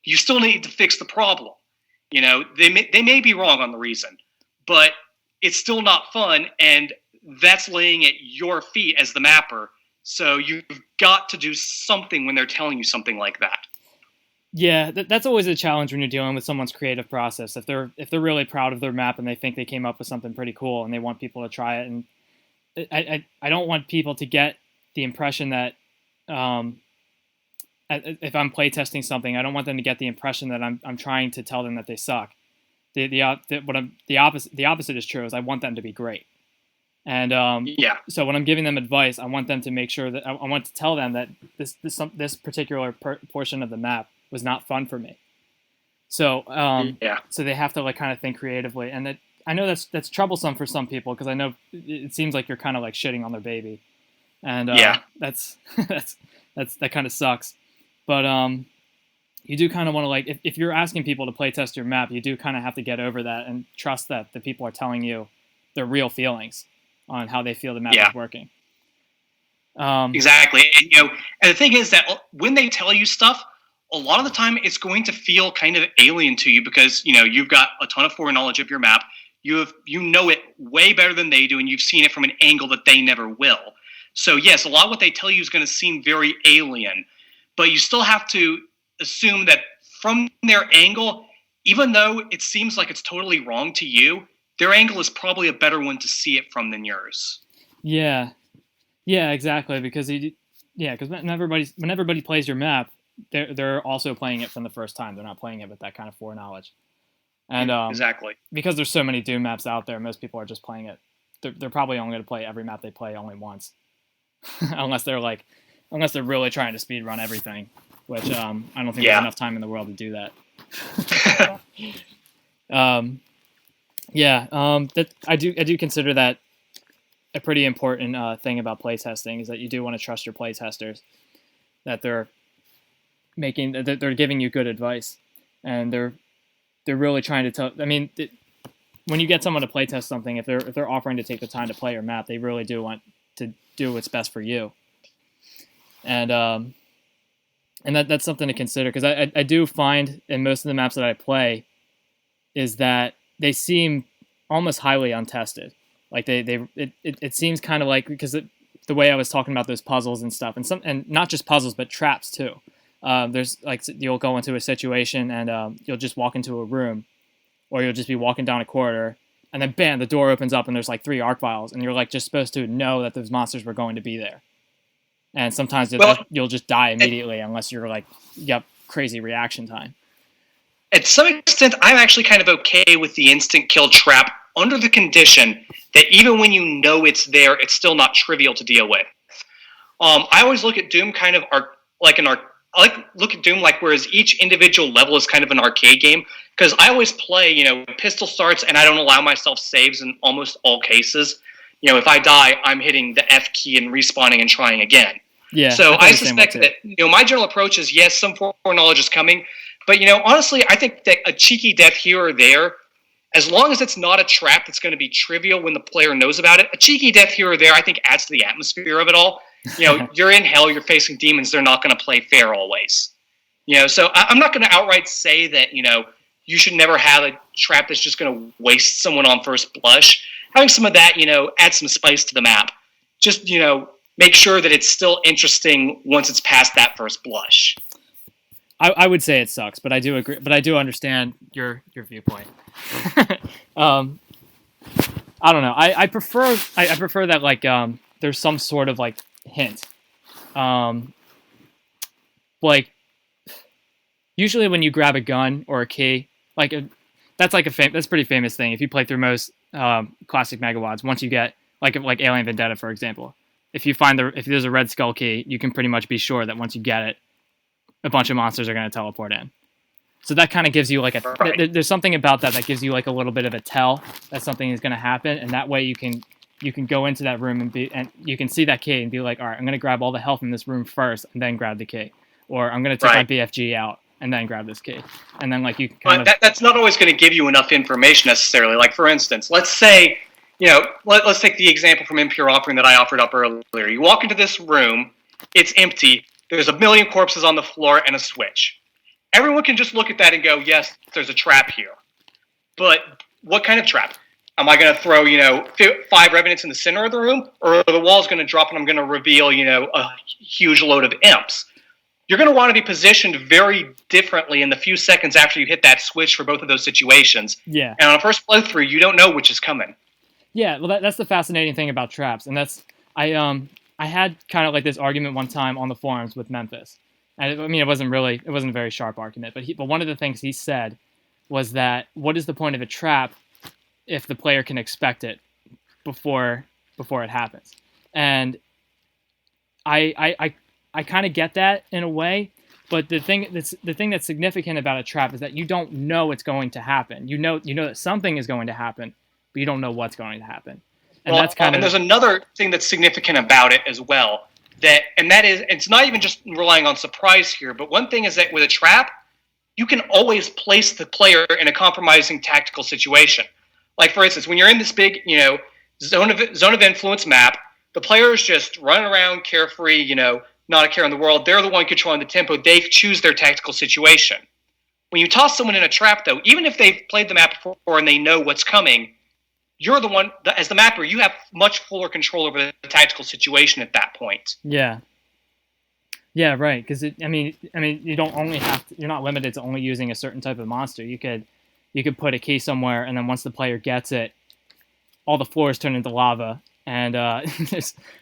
you still need to fix the problem. They may be wrong on the reason, but it's still not fun, and that's laying at your feet as the mapper. So you've got to do something when they're telling you something like that. Yeah, that's always a challenge when you're dealing with someone's creative process. If they're really proud of their map and they think they came up with something pretty cool and they want people to try it, and I don't want people to get the impression that if I'm playtesting something, I don't want them to get the impression that I'm trying to tell them that they suck. The opposite is true. Is I want them to be great. And so when I'm giving them advice, I want them to make sure that I want to tell them that this particular portion of the map was not fun for me. So so they have to like kind of think creatively, and I know that's troublesome for some people, because I know it seems like you're kind of like shitting on their baby, and that's that kind of sucks. But you do kind of want to, like, if you're asking people to play test your map, you do kind of have to get over that and trust that the people are telling you their real feelings on how they feel the map is working. Exactly. And, and the thing is that when they tell you stuff, a lot of the time it's going to feel kind of alien to you, because, you've got a ton of foreknowledge of your map. You know it way better than they do, and you've seen it from an angle that they never will. So yes, a lot of what they tell you is going to seem very alien, but you still have to assume that from their angle, even though it seems like it's totally wrong to you, their angle is probably a better one to see it from than yours. Yeah, exactly. Because when everybody plays your map, they're also playing it from the first time. They're not playing it with that kind of foreknowledge. And exactly, because there's so many Doom maps out there, most people are just playing it. They're probably only going to play every map they play only once, unless they're really trying to speed run everything, which I don't think there's enough time in the world to do that. That I do consider that a pretty important thing about playtesting, is that you do want to trust your playtesters, that they're giving you good advice, and they're really trying to tell. I mean, when you get someone to playtest something, if they're offering to take the time to play your map, they really do want to do what's best for you. And that's something to consider, because I do find in most of the maps that I play is that they seem almost highly untested. Like it seems kind of like, because the way I was talking about those puzzles and stuff, and not just puzzles but traps too. There's like, you'll go into a situation and you'll just walk into a room, or you'll just be walking down a corridor, and then bam, the door opens up and there's like 3 arc vials, and you're like just supposed to know that those monsters were going to be there. And sometimes you'll just die immediately unless you're like, yep, crazy reaction time. At some extent, I'm actually kind of okay with the instant kill trap under the condition that even when you know it's there, it's still not trivial to deal with. I always look at Doom kind of look at Doom like whereas each individual level is kind of an arcade game, because I always play, pistol starts, and I don't allow myself saves in almost all cases. If I die, I'm hitting the F key and respawning and trying again. Yeah. So I suspect that my general approach is, yes, some foreknowledge is coming, but honestly, I think that a cheeky death here or there, as long as it's not a trap that's going to be trivial when the player knows about it, a cheeky death here or there, I think adds to the atmosphere of it all. You're in hell, you're facing demons, they're not going to play fair always. So I'm not going to outright say that, you should never have a trap that's just going to waste someone on first blush. Having some of that, add some spice to the map. Just, make sure that it's still interesting once it's past that first blush. I would say it sucks, but I do agree. But I do understand your viewpoint. I don't know. I prefer that like there's some sort of like hint. Like usually when you grab a gun or a key, that's a pretty famous thing. If you play through most classic Megawads, once you get like Alien Vendetta, for example, if there's a red skull key, you can pretty much be sure that once you get it, a bunch of monsters are going to teleport in. So that kind of gives you like there's something about that gives you like a little bit of a tell that something is going to happen, and that way you can go into that room and you can see that key and be like, all right, I'm going to grab all the health in this room first and then grab the key, or I'm going to take my BFG out and then grab this key, and then like you can that's not always going to give you enough information necessarily. Like for instance, let's say let's take the example from Impure Offering that I offered up earlier. You walk into this room, it's empty. There's 1 million corpses on the floor and a switch. Everyone can just look at that and go, yes, there's a trap here. But what kind of trap? Am I going to throw, 5 revenants in the center of the room? Or are the walls going to drop and I'm going to reveal, a huge load of imps? You're going to want to be positioned very differently in the few seconds after you hit that switch for both of those situations. Yeah. And on a first flow through, you don't know which is coming. Yeah, well, that's the fascinating thing about traps. And that's, I had kind of like this argument one time on the forums with Memphis. And it wasn't a very sharp argument, but one of the things he said was that what is the point of a trap if the player can expect it before it happens? And I kind of get that in a way, but the thing that's significant about a trap is that you don't know it's going to happen. You know that something is going to happen, but you don't know what's going to happen. And and there's another thing that's significant about it as well. That is, it's not even just relying on surprise here, but one thing is that with a trap, you can always place the player in a compromising tactical situation. Like for instance, when you're in this big, zone of influence map, the player is just running around carefree, not a care in the world. They're the one controlling the tempo. They choose their tactical situation. When you toss someone in a trap, though, even if they've played the map before and they know what's coming, you're the one, as the mapper, you have much fuller control over the tactical situation at that point. Yeah. Yeah, right. Because you don't only you're not limited to only using a certain type of monster. You could put a key somewhere, and then once the player gets it, all the floors turn into lava, and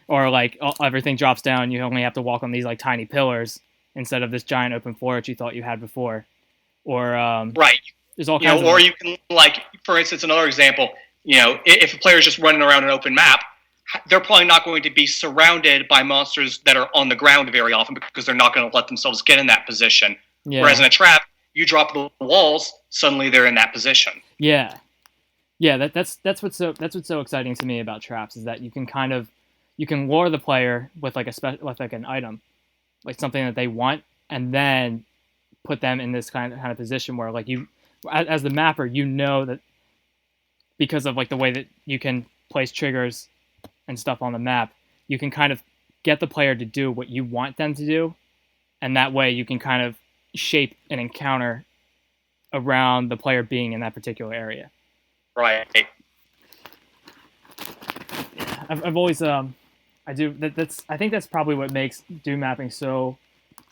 or like everything drops down. You only have to walk on these like tiny pillars instead of this giant open floor that you thought you had before. Or right. There's all kinds. Or you can, like, for instance, another example. If a player is just running around an open map, they're probably not going to be surrounded by monsters that are on the ground very often because they're not going to let themselves get in that position. Yeah. Whereas in a trap, you drop the walls, suddenly they're in that position. Yeah, yeah. That's what's so exciting to me about traps is that you can lure the player with like an item, like something that they want, and then put them in this kind of position where like you, as the mapper, that. Because of like the way that you can place triggers and stuff on the map, you can kind of get the player to do what you want them to do, and that way you can kind of shape an encounter around the player being in that particular area. Right. I've always I think that's probably what makes Doom mapping so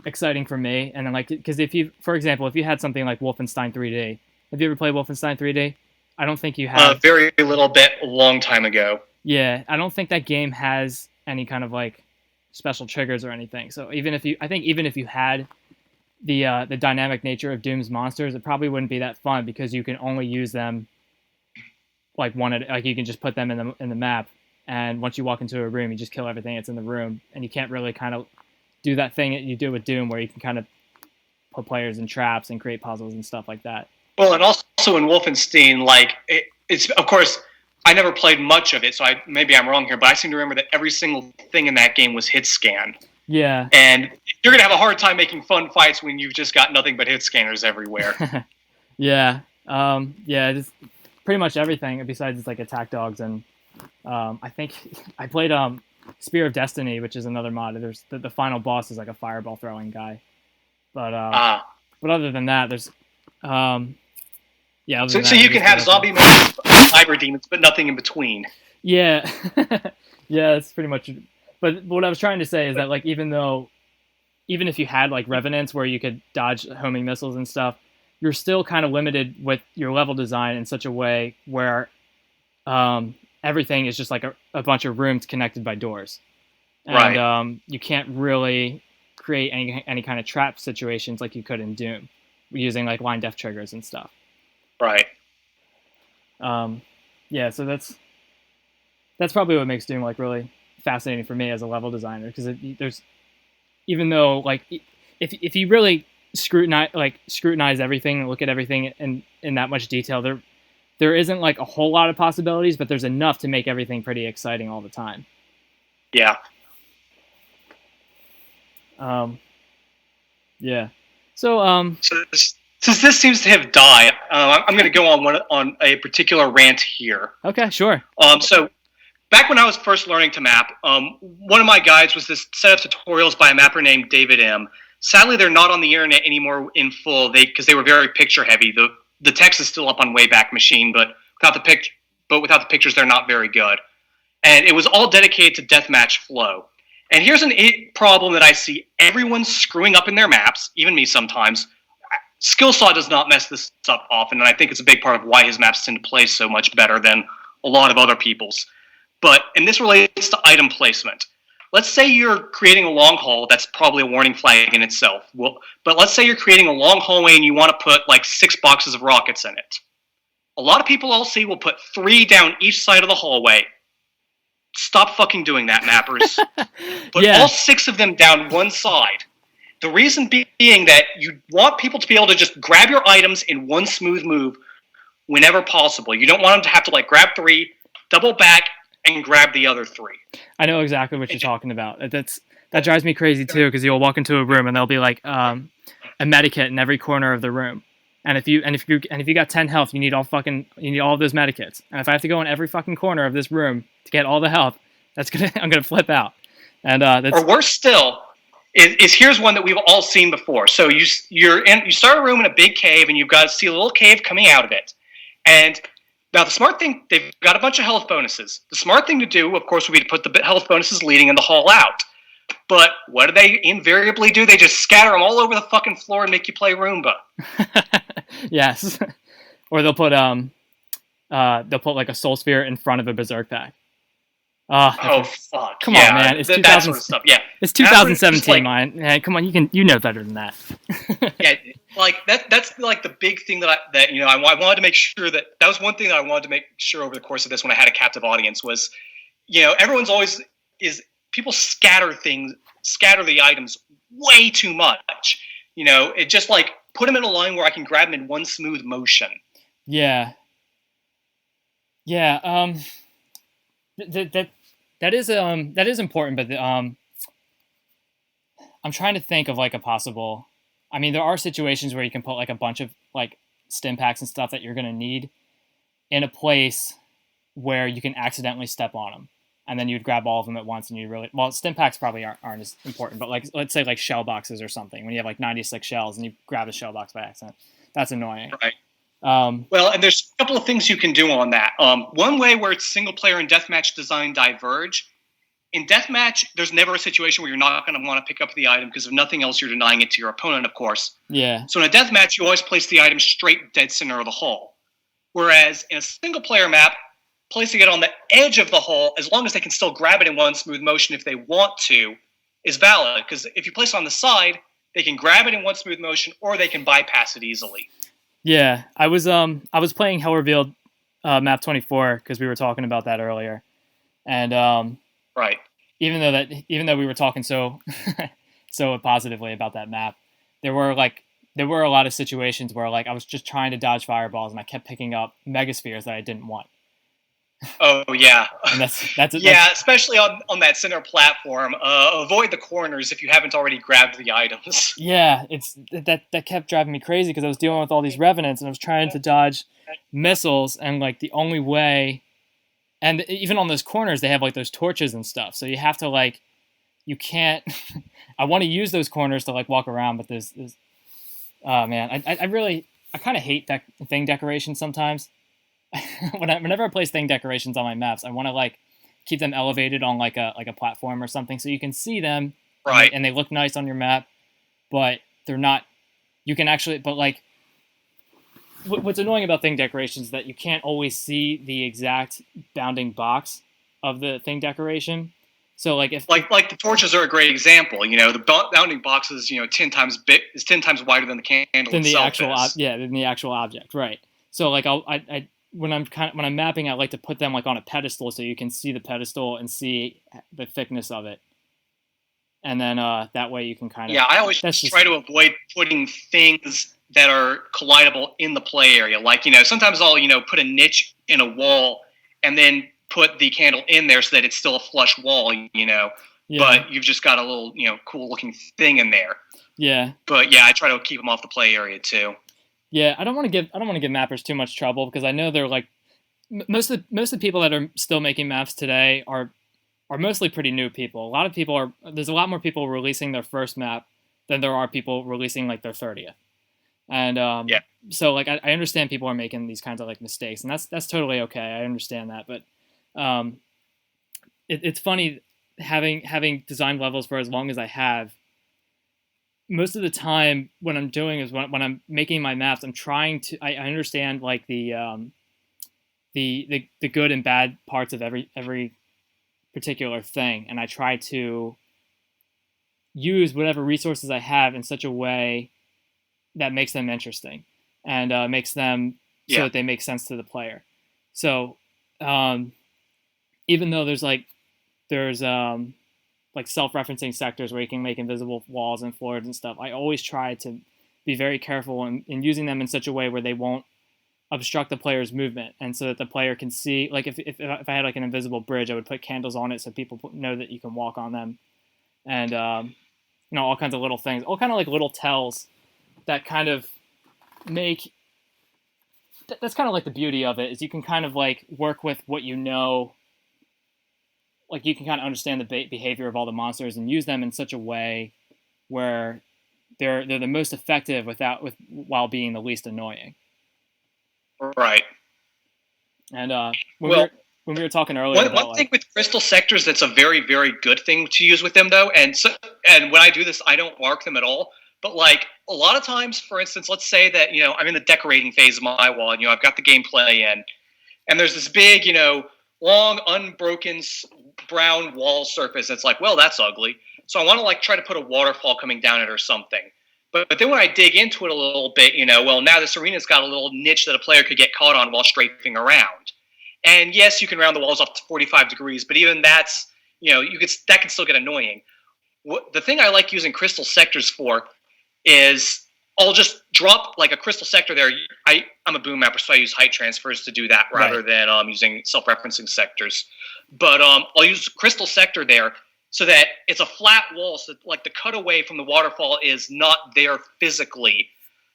exciting for me. And then like, because for example, if you had something like Wolfenstein 3D, have you ever played Wolfenstein 3D? I don't think you have. Very little bit, a long time ago. Yeah, I don't think that game has any kind of like special triggers or anything. So even if you had the dynamic nature of Doom's monsters, it probably wouldn't be that fun because you can only use them like you can just put them in the map, and once you walk into a room, you just kill everything that's in the room, and you can't really kind of do that thing that you do with Doom where you can kind of put players in traps and create puzzles and stuff like that. Well, and also in Wolfenstein, like it's of course I never played much of it, so maybe I'm wrong here, but I seem to remember that every single thing in that game was hit scan. Yeah. And you're gonna have a hard time making fun fights when you've just got nothing but hit scanners everywhere. Yeah. Just pretty much everything besides like attack dogs and I think I played Spear of Destiny, which is another mod. There's the final boss is like a fireball throwing guy, but other than that, there's yeah. So you can have zombie mode, cyber demons, but nothing in between. Yeah, yeah, that's pretty much. But what I was trying to say is that like even if you had like revenants where you could dodge homing missiles and stuff, you're still kind of limited with your level design in such a way where everything is just like a bunch of rooms connected by doors, and right. You can't really create any kind of trap situations like you could in Doom using like line def triggers and stuff. Right. Yeah, so that's probably what makes Doom like really fascinating for me as a level designer, because there's, even though like if you really scrutinize everything and look at everything in that much detail, there isn't like a whole lot of possibilities, but there's enough to make everything pretty exciting all the time. Yeah. Yeah. So since this seems to have died, I'm going to go on a particular rant here. Okay, sure. So back when I was first learning to map, one of my guides was this set of tutorials by a mapper named David M. Sadly, they're not on the internet anymore in full, because they were very picture heavy. The text is still up on Wayback Machine, but without the pictures, they're not very good. And it was all dedicated to deathmatch flow. And here's an problem that I see everyone screwing up in their maps, even me sometimes. Skillsaw does not mess this up often, and I think it's a big part of why his maps tend to play so much better than a lot of other people's. And this relates to item placement. Let's say you're creating a long haul. That's probably a warning flag in itself. But let's say you're creating a long hallway and you want to put like 6 boxes of rockets in it. A lot of people I'll see will put 3 down each side of the hallway. Stop fucking doing that, mappers. Put all 6 of them down one side. The reason being that you want people to be able to just grab your items in one smooth move whenever possible. You don't want them to have to like grab 3, double back, and grab the other 3. I know exactly what you're talking about. That drives me crazy too, because you'll walk into a room and there'll be like a medikit in every corner of the room. And if you got 10 health, you need all of those medikits. And if I have to go in every fucking corner of this room to get all the health, I'm gonna flip out. And or worse still, is here's one that we've all seen before. So you start a room in a big cave and you've got to see a little cave coming out of it. And now the smart thing, they've got a bunch of health bonuses. The smart thing to do, of course, would be to put the health bonuses leading in the hall out. But what do they invariably do? They just scatter them all over the fucking floor and make you play Roomba. Yes. Or they'll put like a soul sphere in front of a berserk pack. Oh fuck! Come on, man! It's 2000 sort of stuff. Yeah, it's 2017, man. Come on, you know better than that. Yeah, like that's like the big thing that I wanted to make sure that was one thing that I wanted to make sure over the course of this when I had a captive audience was, everyone's always people scatter the items way too much. It just like put them in a line where I can grab them in one smooth motion. Yeah. Yeah. That is important, but I'm trying to think of like a possible. I mean, there are situations where you can put like a bunch of like stim packs and stuff that you're gonna need in a place where you can accidentally step on them, and then you'd grab all of them at once, and stim packs probably aren't as important, but like let's say like shell boxes or something, when you have like 96 shells and you grab a shell box by accident, that's annoying. Right. Well, and there's couple of things you can do on that. One way where it's single player and deathmatch design diverge. In deathmatch, there's never a situation where you're not going to want to pick up the item because if nothing else, you're denying it to your opponent, of course. Yeah. So in a deathmatch, you always place the item straight dead center of the hole. Whereas in a single player map, placing it on the edge of the hole, as long as they can still grab it in one smooth motion if they want to, is valid. Because if you place it on the side, they can grab it in one smooth motion or they can bypass it easily. Yeah, I was playing Hell Revealed map 24 because we were talking about that earlier, and right. Even though we were talking so so positively about that map, there were a lot of situations where like I was just trying to dodge fireballs and I kept picking up megaspheres that I didn't want. Oh yeah, and that's especially on that center platform. Avoid the corners if you haven't already grabbed the items. Yeah, it's that kept driving me crazy because I was dealing with all these revenants and I was trying to dodge missiles, and like the only way, and even on those corners they have like those torches and stuff, so you have to like, you can't. I want to use those corners to like walk around, but there's oh man, I kind of hate that thing decorations sometimes. Whenever I place thing decorations on my maps, I want to like keep them elevated on like a platform or something so you can see them, right? And they look nice on your map, but they're not. You can actually, but like, what's annoying about thing decorations is that you can't always see the exact bounding box of the thing decoration. So like if like the torches are a great example. You know, the bounding box is 10 times is 10 times wider than the candle than the itself actual is. than the actual object, right? So like I when I'm mapping, I like to put them like on a pedestal so you can see the pedestal and see the thickness of it, and then that way you can kind of I always try to avoid putting things that are collidable in the play area. Like sometimes I'll put a niche in a wall and then put the candle in there so that it's still a flush wall. Yeah. But you've just got a little cool looking thing in there. Yeah. But yeah, I try to keep them off the play area too. Yeah, I don't want to give mappers too much trouble because I know they're like most of the people that are still making maps today are mostly pretty new people. There's a lot more people releasing their first map than there are people releasing like their 30th. And so like I understand people are making these kinds of like mistakes, and that's totally okay. I understand that, but it's funny having designed levels for as long as I have. Most of the time what I'm doing is when I'm making my maps, I'm trying to I understand like the good and bad parts of every particular thing, and I try to use whatever resources I have in such a way that makes them interesting and makes them so that they make sense to the player. So even though there's like self-referencing sectors where you can make invisible walls and floors and stuff, I always try to be very careful in using them in such a way where they won't obstruct the player's movement, and so that the player can see, like if I had like an invisible bridge, I would put candles on it so people know that you can walk on them, and all kinds of little things, all kind of like little tells that kind of make that's kind of like the beauty of it, is you can kind of like work with what you know. Like you can kind of understand the behavior of all the monsters and use them in such a way where they're the most effective while being the least annoying. Right. And when we were talking earlier, one thing with crystal sectors that's a very, very good thing to use with them though, and when I do this, I don't mark them at all. But like a lot of times, for instance, let's say that I'm in the decorating phase of my wall, and I've got the gameplay in, and there's this big long unbroken brown wall surface. It's like, well, that's ugly. So I want to like try to put a waterfall coming down it or something. But then when I dig into it a little bit, well, now this arena's got a little niche that a player could get caught on while strafing around. And yes, you can round the walls up to 45 degrees, but even that's, that can still get annoying. The thing I like using crystal sectors for is I'll just drop like a crystal sector there. I'm a boom mapper, so I use height transfers to do that rather than using self-referencing sectors. But I'll use crystal sector there so that it's a flat wall, so that, like the cutaway from the waterfall is not there physically.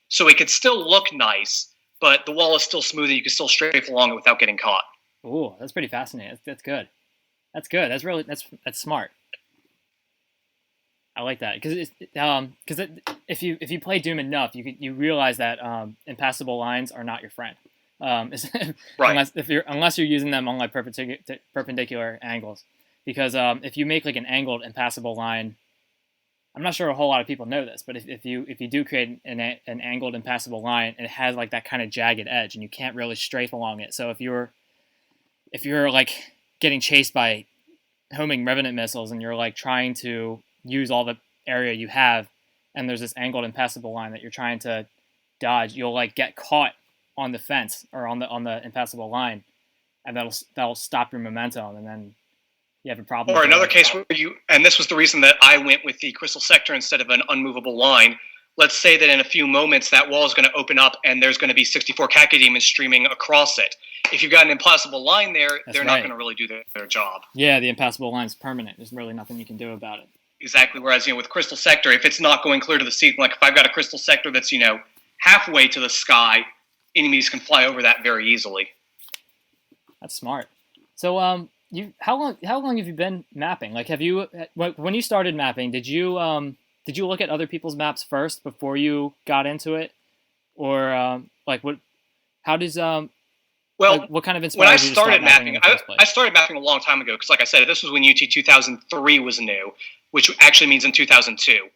So it could still look nice, but the wall is still smooth and you can still strafe along it without getting caught. Ooh, that's pretty fascinating. That's good. That's good. That's smart. I like that because if you play Doom enough, you realize that impassable lines are not your friend. Right. Unless you're using them on like perpendicular angles, because if you make like an angled impassable line, I'm not sure a whole lot of people know this, but if you do create an angled impassable line, it has like that kind of jagged edge, and you can't really strafe along it. So if you're like getting chased by homing revenant missiles and you're like trying to use all the area you have, and there's this angled impassable line that you're trying to dodge, you'll like get caught on the fence or on the impassable line, and that'll stop your momentum, and then you have a problem. Or another case where and this was the reason that I went with the crystal sector instead of an unmovable line. Let's say that in a few moments that wall is going to open up and there's going to be 64 cacodemons streaming across it. If you've got an impassable line there, they're not going to really do their job. Yeah, the impassable line is permanent. There's really nothing you can do about it. Exactly. Whereas, with crystal sector, if it's not going clear to the sea, like if I've got a crystal sector that's, halfway to the sky, enemies can fly over that very easily. That's smart. So, how long have you been mapping? Like, when you started mapping, did you look at other people's maps first before you got into it, or what kind of inspired when I you to started start mapping? I started mapping a long time ago because, like I said, this was when UT 2003 was new, which actually means in 2002.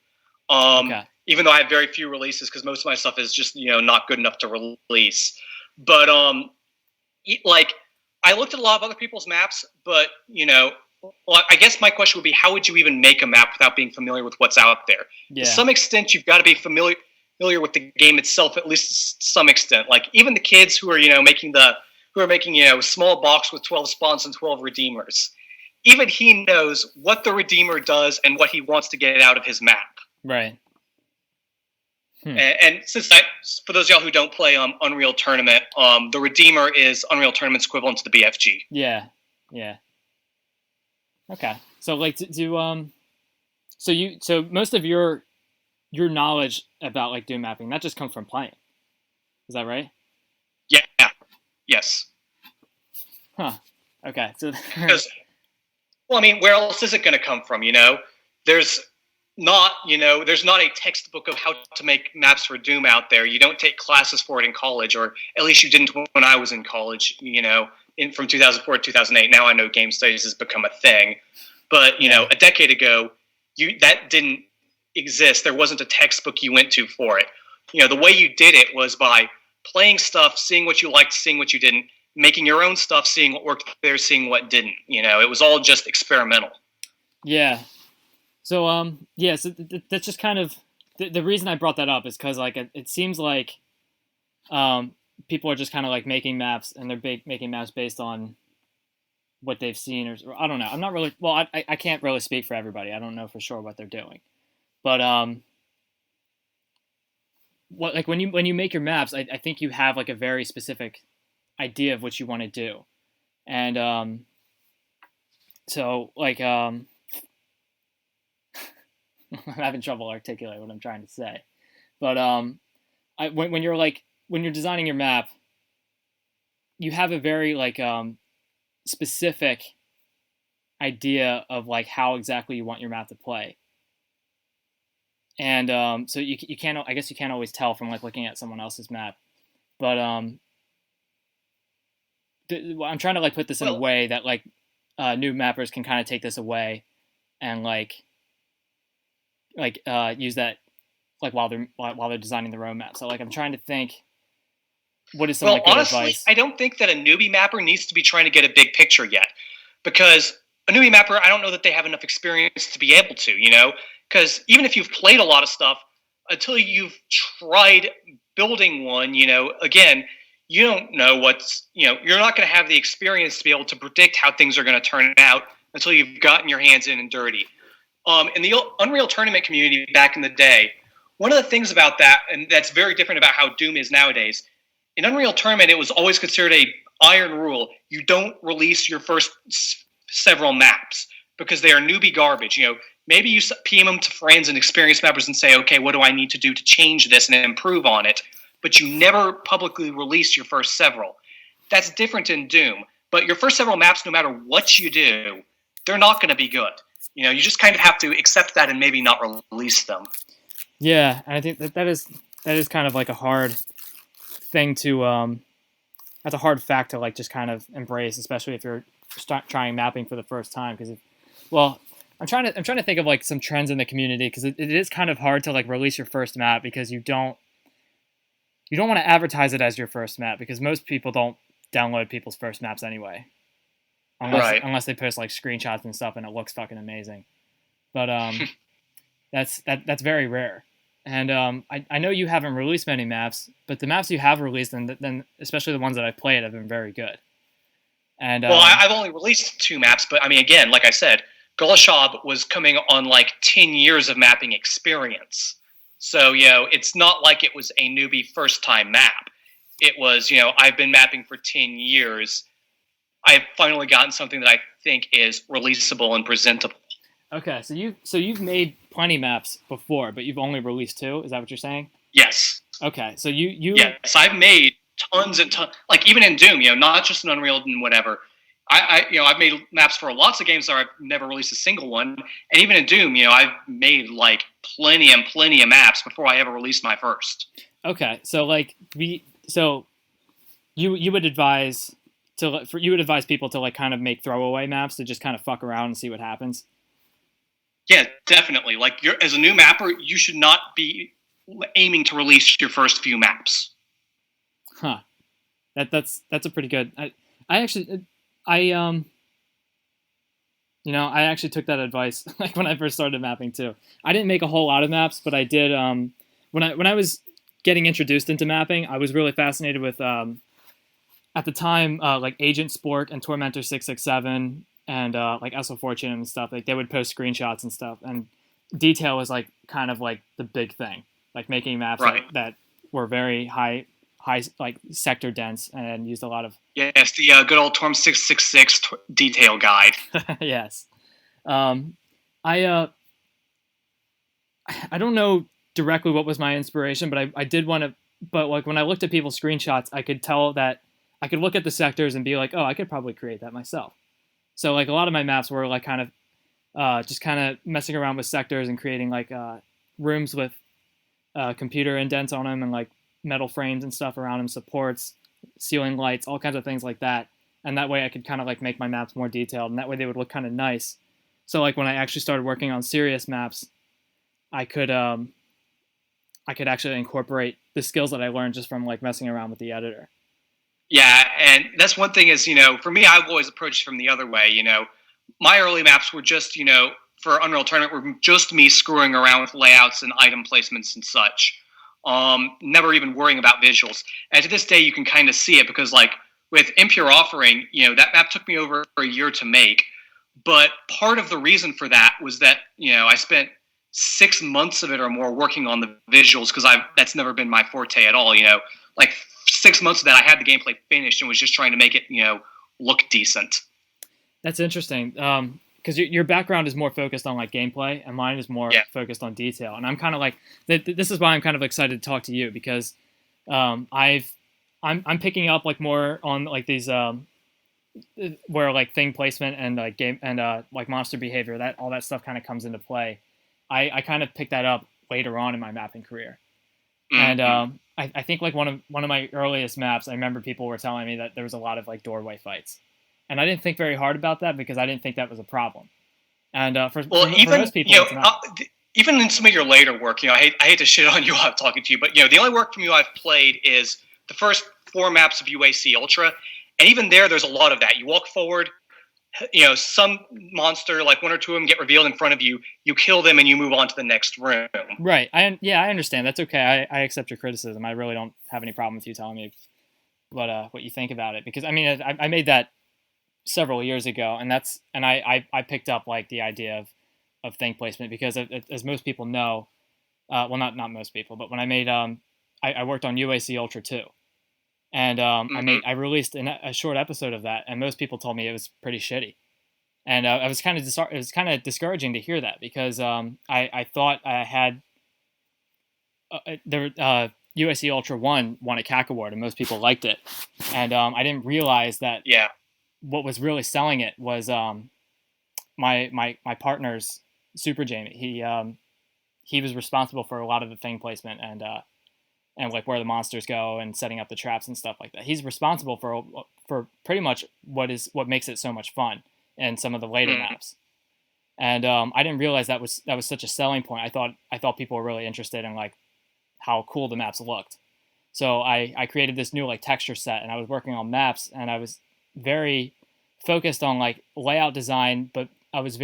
Okay. Even though I have very few releases because most of my stuff is just not good enough to release. But I looked at a lot of other people's maps, but I guess my question would be, how would you even make a map without being familiar with what's out there? Yeah. To some extent, you've got to be familiar with the game itself, at least to some extent. Like even the kids who are making small box with 12 spawns and 12 redeemers, even he knows what the redeemer does and what he wants to get out of his map. Right. And since for those of y'all who don't play Unreal Tournament, the Redeemer is Unreal Tournament's equivalent to the BFG. Yeah. Okay. So so most of your knowledge about like Doom mapping, that just comes from playing. Is that right? Yeah. Yes. Huh. Okay. So because, where else is it going to come from? There's not a textbook of how to make maps for Doom out there. You don't take classes for it in college, or at least you didn't when I was in college, from 2004 to 2008. Now I know game studies has become a thing, but a decade ago, that didn't exist. There wasn't a textbook you went to for it. The way you did it was by playing stuff, seeing what you liked, seeing what you didn't, making your own stuff, seeing what worked there, seeing what didn't. It was all just experimental. Yeah. So so that's just kind of the reason I brought that up is because like it seems like people are just kind of like making maps, and they're making maps based on what they've seen, or I don't know. I'm not really I can't really speak for everybody. I don't know for sure what they're doing, but when you make your maps, I think you have like a very specific idea of what you want to do, and so like I'm having trouble articulating what I'm trying to say, but when you're designing your map, you have a very like specific idea of like how exactly you want your map to play, and so you can't, I guess you can't always tell from like looking at someone else's map, but I'm trying to like put this in a way that like new mappers can kind of take this away and use that like while they're designing their own map. So like I'm trying to think, what is some like good honestly, advice? I don't think that a newbie mapper needs to be trying to get a big picture yet, because a newbie mapper, I don't know that they have enough experience to be able to, because even if you've played a lot of stuff, until you've tried building one, again, you don't know you're not going to have the experience to be able to predict how things are going to turn out until you've gotten your hands in and dirty. In the Unreal Tournament community back in the day, one of the things about that, and that's very different about how Doom is nowadays, in Unreal Tournament, it was always considered a iron rule. You don't release your first several maps because they are newbie garbage. Maybe you PM them to friends and experienced mappers and say, okay, what do I need to do to change this and improve on it? But you never publicly release your first several. That's different in Doom. But your first several maps, no matter what you do, they're not going to be good. You just kind of have to accept that and maybe not release them. Yeah, and I think that is kind of like a hard thing to that's a hard fact to like just kind of embrace, especially if you're trying mapping for the first time. Because, well, I'm trying to think of like some trends in the community, because it is kind of hard to like release your first map, because you don't want to advertise it as your first map, because most people don't download people's first maps anyway, unless they post like screenshots and stuff and it looks fucking amazing. But that's very rare. And I know you haven't released many maps, but the maps you have released, and then especially the ones that I've played, have been very good. And well, I've only released 2 maps, but I mean, again, like I said, Gulashab was coming on like 10 years of mapping experience. So, it's not like it was a newbie first time map. It was, I've been mapping for 10 years. I've finally gotten something that I think is releasable and presentable. Okay, so you've made plenty maps before, but you've only released 2. Is that what you're saying? Yes. Okay, so you yes, I've made tons and tons, like even in Doom, not just in Unreal and whatever. I've made maps for lots of games that I've never released a single one, and even in Doom, I've made like plenty of maps before I ever released my first. Okay, so like you would advise people to like kind of make throwaway maps to just kind of fuck around and see what happens. Yeah, definitely. Like as a new mapper, you should not be aiming to release your first few maps. Huh. That's a pretty good. I actually took that advice like when I first started mapping too. I didn't make a whole lot of maps, but I did when I was getting introduced into mapping, I was really fascinated with at the time like Agent Spork and Tormentor 667 and like SO Fortune and stuff. Like they would post screenshots and stuff, and detail was like kind of like the big thing, like making maps that were very high like sector dense and used a lot of yes, the good old Torm 666 detail guide. Yes. I don't know directly what was my inspiration, but I did want to. But like when I looked at people's screenshots, I could tell that I could look at the sectors and be like, oh, I could probably create that myself. So like a lot of my maps were like kind of just kind of messing around with sectors and creating like rooms with computer indents on them and like metal frames and stuff around them, supports, ceiling lights, all kinds of things like that. And that way I could kind of like make my maps more detailed, and that way they would look kind of nice. So like when I actually started working on serious maps, I could actually incorporate the skills that I learned just from like messing around with the editor. Yeah, and that's one thing is, for me, I've always approached it from the other way. My early maps were just, for Unreal Tournament, were just me screwing around with layouts and item placements and such. Never even worrying about visuals. And to this day, you can kind of see it because, like, with Impure Offering, that map took me over a year to make. But part of the reason for that was that, I spent 6 months of it or more working on the visuals because that's never been my forte at all. Like 6 months of that, I had the gameplay finished and was just trying to make it, look decent. That's interesting. Because your background is more focused on like gameplay, and mine is more focused on detail. And I'm kind of like, this is why I'm kind of excited to talk to you, because I'm picking up like more on like these where like thing placement and like game and like monster behavior, that all that stuff kind of comes into play. I kind of picked that up later on in my mapping career. Mm-hmm. And I think like one of my earliest maps, I remember people were telling me that there was a lot of like doorway fights. And I didn't think very hard about that because I didn't think that was a problem. And for most people, it's not. Even in some of your later work, I hate to shit on you while I'm talking to you, but the only work from you I've played is the first 4 maps of UAC Ultra, and even there's a lot of that. You walk forward, some monster, like 1 or 2 of them get revealed in front of you. You kill them and you move on to the next room. Right. I understand. That's okay. I accept your criticism. I really don't have any problem with you telling me what you think about it, because I mean I made that several years ago, and I picked up like the idea of thing placement because as most people know, well not most people, but when I made I worked on UAC Ultra 2, and I released a short episode of that, and most people told me it was pretty shitty, and it was kind of discouraging to hear that, because I thought I had UAC Ultra 1 won a CAC award and most people liked it, and I didn't realize that what was really selling it was my partner's Super Jamie. He was responsible for a lot of the thing placement, and and like where the monsters go and setting up the traps and stuff like that. He's responsible for pretty much what makes it so much fun and some of the later maps. And I didn't realize that was such a selling point. I thought people were really interested in like how cool the maps looked. So I created this new like texture set, and I was working on maps, and I was very focused on like layout design, but I was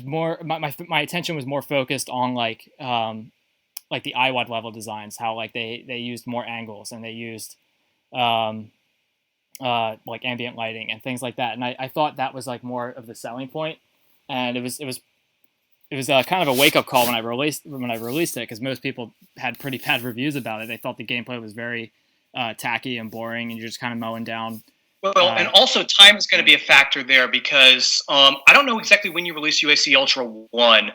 more my attention was more focused on like the IWAD level designs, how like they used more angles and they used like ambient lighting and things like that. And I thought that was like more of the selling point. And it was kind of a wake up call when I released it, because most people had pretty bad reviews about it. They thought the gameplay was very tacky and boring, and you're just kind of mowing down. Well, and also time is going to be a factor there, because I don't know exactly when you released UAC Ultra 1,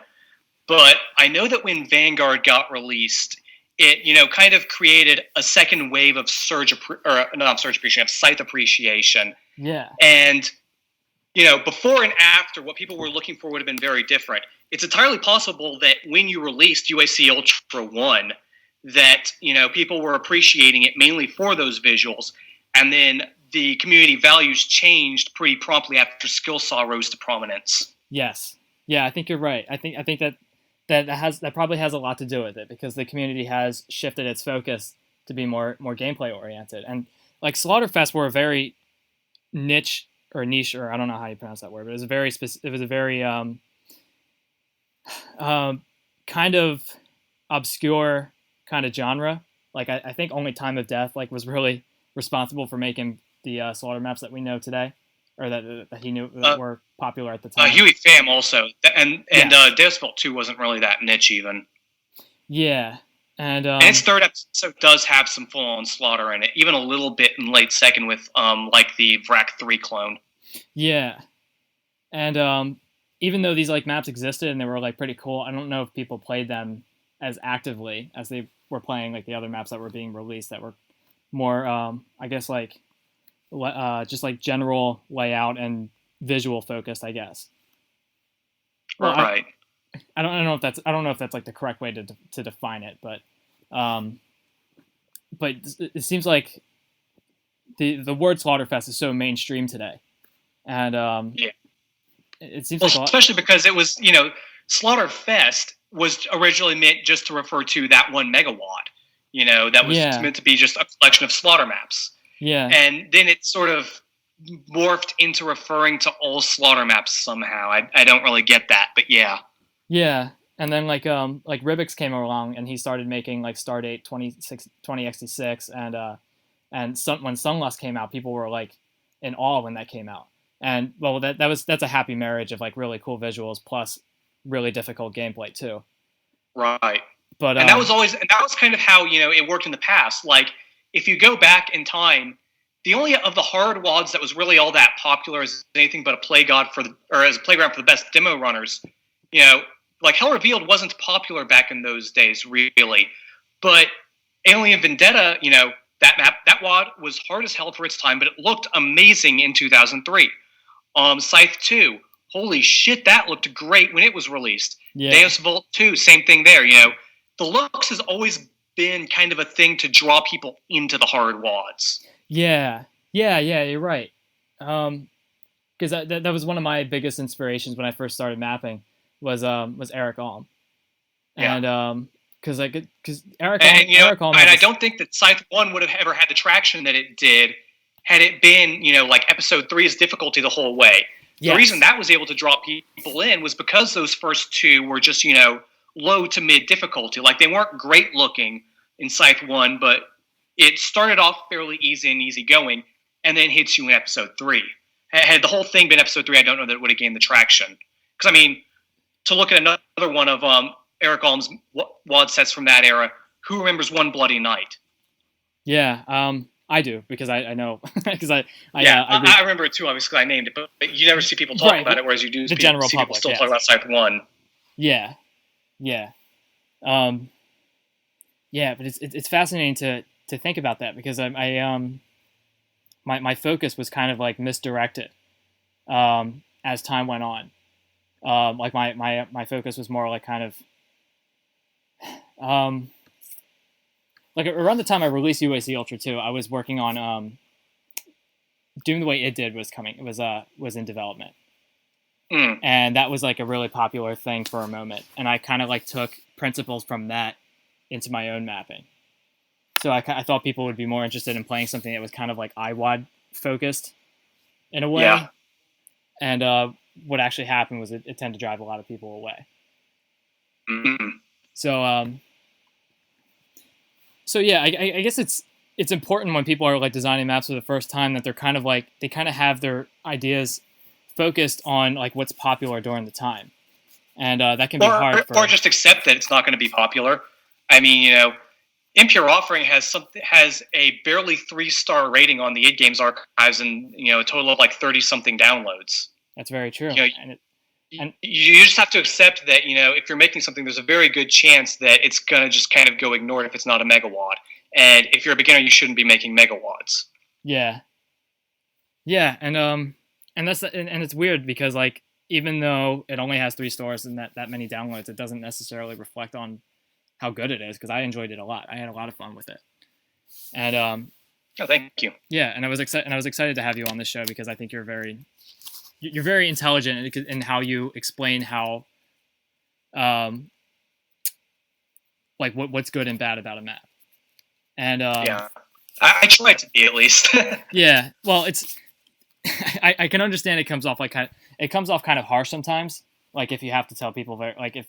but I know that when Vanguard got released, it kind of created a second wave of scythe appreciation. Yeah. And before and after, what people were looking for would have been very different. It's entirely possible that when you released UAC Ultra 1, that, people were appreciating it mainly for those visuals, and then the community values changed pretty promptly after Skill Saw rose to prominence. Yes. Yeah, I think you're right. I think that probably has a lot to do with it, because the community has shifted its focus to be more gameplay oriented. And like Slaughterfest were a very niche, or I don't know how you pronounce that word, but it was a very kind of obscure kind of genre. Like I think only Time of Death like was really responsible for making the Slaughter maps that we know today, or that he knew that were popular at the time. Huey Pham also, and Deus Vult 2 wasn't really that niche even. Yeah. And its third episode does have some full-on slaughter in it, even a little bit in late second with like the Vrak 3 clone. Yeah. And even though these like maps existed and they were like pretty cool, I don't know if people played them as actively as they were playing like the other maps that were being released that were more I guess like just like general layout and visual focused, I guess. Well, right. I don't know if that's like the correct way to define it, but it seems like the word Slaughterfest is so mainstream today, and yeah, it seems like especially because it was Slaughterfest was originally meant just to refer to that 1 megawatt, that was meant to be just a collection of slaughter maps. Yeah, and then it sort of morphed into referring to all slaughter maps somehow. I don't really get that, but yeah. Yeah, and then like Ribix came along and he started making like Stardate 2066 and when Sunlust came out, people were like in awe when that came out. And well, that's a happy marriage of like really cool visuals plus really difficult gameplay too. Right. But that was kind of how it worked in the past. Like if you go back in time, the only of the hard WADs that was really all that popular as anything but a playground for the best demo runners. Like Hell Revealed wasn't popular back in those days, really. But Alien Vendetta, that WAD was hard as hell for its time, but it looked amazing in 2003. Scythe 2, holy shit, that looked great when it was released. Yeah. Deus Vult 2, same thing there. The looks has always been kind of a thing to draw people into the hard WADs. Yeah, you're right. Because that was one of my biggest inspirations when I first started mapping. Was Eric Alm, and because Eric Alm, and I don't think that Scythe 1 would have ever had the traction that it did had it been like episode 3's difficulty the whole way. Yes. The reason that was able to draw people in was because those first two were just low to mid difficulty. Like they weren't great looking in Scythe 1, but it started off fairly easy and easygoing, and then hits you in episode 3. Had the whole thing been episode 3, I don't know that it would have gained the traction. Because to look at another one of Eric Alm's WAD sets from that era, who remembers One Bloody Night? Yeah, I do, because I know. Because I remember it too, obviously, I named it, but you never see people talk about it, whereas you do the general see public, people still talk about Scythe 1. Yeah. But it's fascinating to think about that, because my focus was kind of like misdirected as time went on. Like my focus was more like kind of like around the time I released UAC Ultra 2, I was working on Doom the Way It Did was in development. And that was like a really popular thing for a moment. And I kind of like took principles from that into my own mapping. So I thought people would be more interested in playing something that was kind of like IWAD focused in a way. Yeah. And what actually happened was it tended to drive a lot of people away. Mm-hmm. So yeah, I guess it's important when people are like designing maps for the first time that they're kind of like, they kind of have their ideas focused on like what's popular during the time. And that can be hard. Or just accept that it's not going to be popular. I mean, Impure Offering has a barely 3-star rating on the id Games archives and, a total of like 30-something downloads. That's very true. And you just have to accept that, if you're making something, there's a very good chance that it's going to just kind of go ignored if it's not a megawatt. And if you're a beginner, you shouldn't be making megawatts. Yeah. Yeah, and that's and it's weird because like even though it only has 3 stars and that many downloads, it doesn't necessarily reflect on how good it is because I enjoyed it a lot. I had a lot of fun with it. And oh, thank you. Yeah, and I was excited to have you on this show because I think you're very intelligent in how you explain how like what's good and bad about a map. And yeah, I tried to be at least. Yeah, well, it's I can understand it comes off kind of harsh sometimes. Like if you have to tell people like if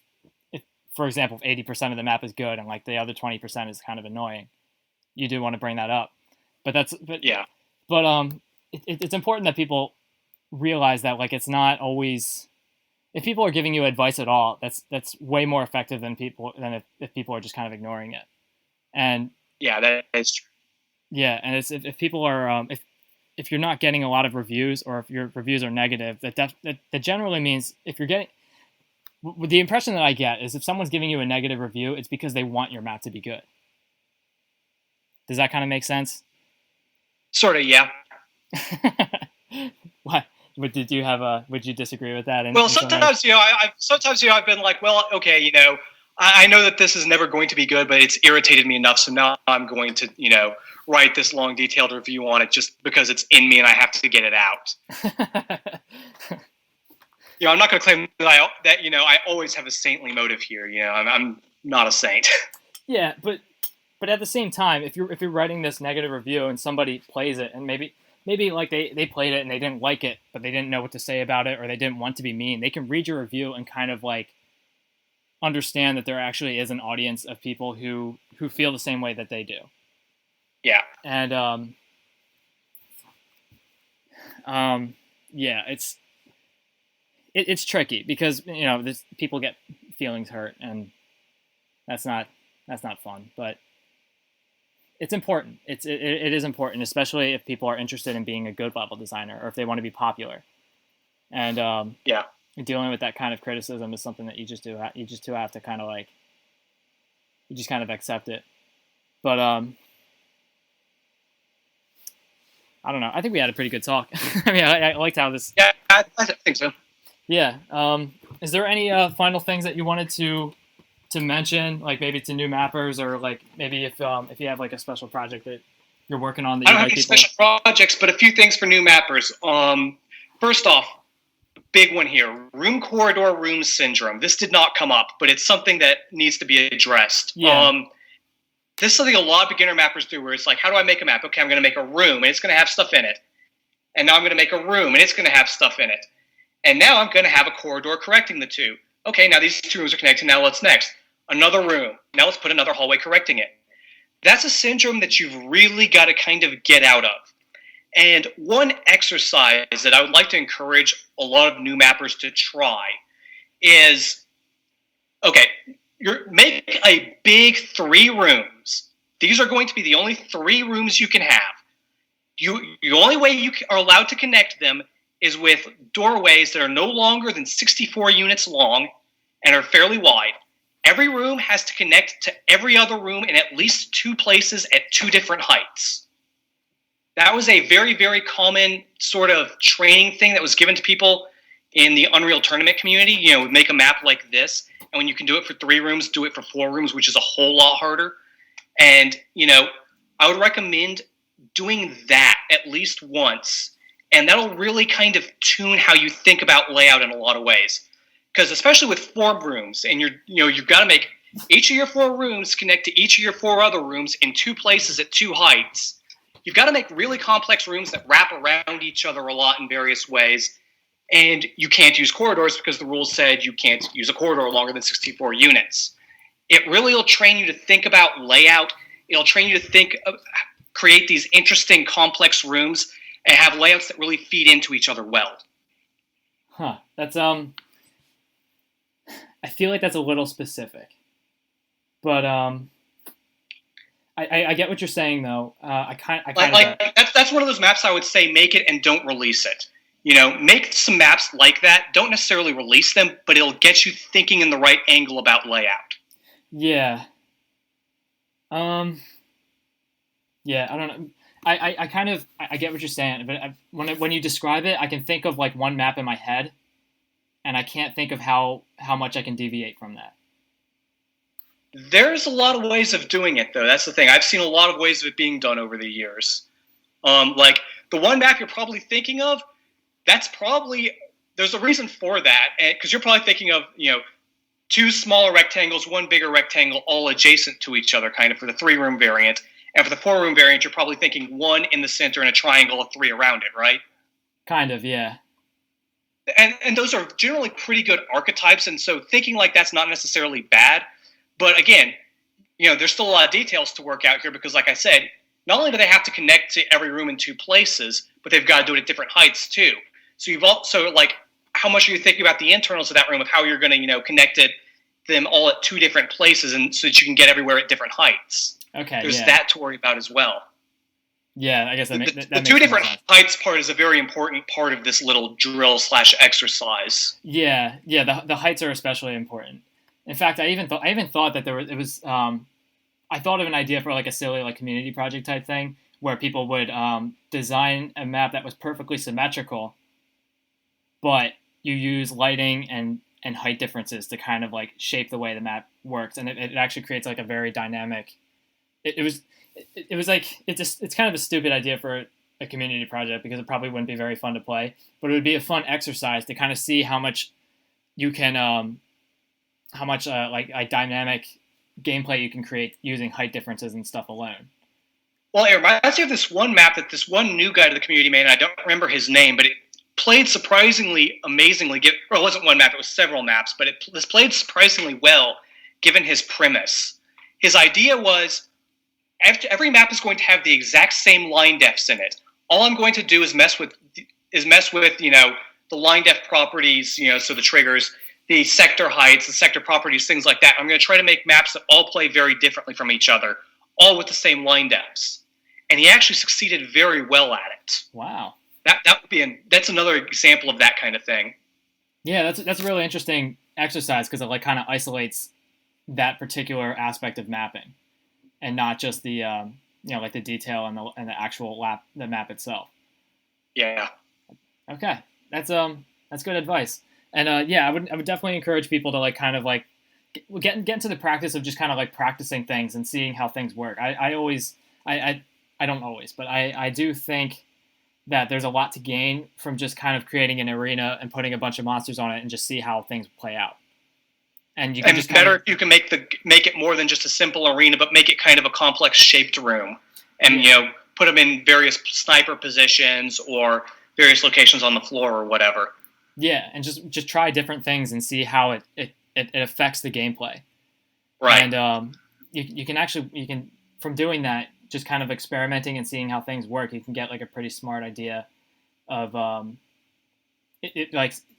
for example, if 80% of the map is good and like the other 20% is kind of annoying, you do want to bring that up. But it's important that people realize that like it's not always, if people are giving you advice at all, that's way more effective than if people are just kind of ignoring it. And yeah, that is true. Yeah, and it's if people are if you're not getting a lot of reviews or if your reviews are negative, that generally means if you're getting, the impression that I get is if someone's giving you a negative review, it's because they want your map to be good. Does that kind of make sense? Sort of, yeah. What? Would you disagree with that? Well, sometimes, I've been like, well, okay, I know that this is never going to be good, but it's irritated me enough, so now I'm going to, write this long, detailed review on it just because it's in me and I have to get it out. I'm not going to claim that I always have a saintly motive here. I'm not a saint. Yeah, but at the same time, if you're writing this negative review and somebody plays it and maybe like they played it and they didn't like it, but they didn't know what to say about it or they didn't want to be mean, they can read your review and kind of like understand that there actually is an audience of people who feel the same way that they do. Yeah. And yeah, it's tricky because people get feelings hurt and that's not fun, but it's important. It is important, especially if people are interested in being a good level designer or if they want to be popular. And yeah, dealing with that kind of criticism is something that you just have to kind of like, you just kind of accept it. But I don't know. I think we had a pretty good talk. I mean, I liked how this. Yeah, I think so. Yeah. Is there any final things that you wanted to mention, like maybe to new mappers, or like maybe if you have like a special project that you're working on that I don't have any special projects, but a few things for new mappers. First off, big one here: room corridor room syndrome. This did not come up, but it's something that needs to be addressed. Yeah. This is something a lot of beginner mappers do, where it's like, how do I make a map? Okay, I'm going to make a room, and it's going to have stuff in it. And now I'm going to make a room, and it's going to have stuff in it. And now I'm going to have a corridor correcting the two. Okay, now these two rooms are connected. Now what's next? Another room. Now let's put another hallway correcting it. That's a syndrome that you've really got to kind of get out of. And one exercise that I would like to encourage a lot of new mappers to try is, okay, make a big 3 rooms. These are going to be the only 3 rooms you can have. The only way you are allowed to connect them is with doorways that are no longer than 64 units long and are fairly wide. Every room has to connect to every other room in at least 2 places at 2 different heights. That was a very, very common sort of training thing that was given to people in the Unreal Tournament community. Make a map like this, and when you can do it for 3 rooms, do it for 4 rooms, which is a whole lot harder. And, I would recommend doing that at least once, and that'll really kind of tune how you think about layout in a lot of ways. Because especially with 4 rooms, and you've got to make each of your 4 rooms connect to each of your 4 other rooms in 2 places at 2 heights. You've got to make really complex rooms that wrap around each other a lot in various ways. And you can't use corridors because the rules said you can't use a corridor longer than 64 units. It really will train you to think about layout. It'll train you to create these interesting, complex rooms and have layouts that really feed into each other well. Huh. That's I feel like that's a little specific, but I get what you're saying though. That's one of those maps I would say make it and don't release it. Make some maps like that. Don't necessarily release them, but it'll get you thinking in the right angle about layout. Yeah. Yeah, I don't know. I get what you're saying, but when you describe it, I can think of like one map in my head, and I can't think of how much I can deviate from that. There's a lot of ways of doing it, though. That's the thing. I've seen a lot of ways of it being done over the years. Like the one map you're probably thinking of, there's a reason for that, because you're probably thinking of 2 smaller rectangles, 1 bigger rectangle, all adjacent to each other, kind of for the 3-room variant. And for the 4-room variant, you're probably thinking 1 in the center and a triangle of 3 around it, right? Kind of, yeah. And those are generally pretty good archetypes, and so thinking like that's not necessarily bad. But again, there's still a lot of details to work out here because, like I said, not only do they have to connect to every room in 2 places, but they've got to do it at different heights too. So you've also, how much are you thinking about the internals of that room of how you're going to, connect them all at 2 different places and so that you can get everywhere at different heights. Okay, There's that to worry about as well. Yeah, I guess that the 2 different heights part is a very important part of this little drill/exercise. Yeah, the heights are especially important. In fact, I even thought that I thought of an idea for like a silly community project type thing where people would design a map that was perfectly symmetrical, but you use lighting and height differences to kind of shape the way the map works, and it actually creates a very dynamic. It's kind of a stupid idea for a community project because it probably wouldn't be very fun to play, but it would be a fun exercise to kind of see how much you can dynamic gameplay you can create using height differences and stuff alone. Well, it reminds me of this one map that this one new guy to the community made, and I don't remember his name, but it played surprisingly amazingly. Well, it wasn't one map; it was several maps, but this played surprisingly well given his premise. His idea was every map is going to have the exact same line defs in it. All I'm going to do is mess with the line def properties, so the triggers, the sector heights, the sector properties, things like that. I'm going to try to make maps that all play very differently from each other, all with the same line defs. And he actually succeeded very well at it. Wow. That's another example of that kind of thing. Yeah, that's a really interesting exercise because it kind of isolates that particular aspect of mapping, and not just the the detail and the actual the map itself. Yeah. Okay, that's good advice. And I would definitely encourage people to get into the practice of just kind of practicing things and seeing how things work. I don't always, but I do think that there's a lot to gain from just kind of creating an arena and putting a bunch of monsters on it and just see how things play out. And it's better if you can make it more than just a simple arena, but make it kind of a complex shaped room, and put them in various sniper positions or various locations on the floor or whatever. Yeah, and just try different things and see how it affects the gameplay. Right. And you can from doing that, just kind of experimenting and seeing how things work, you can get a pretty smart idea of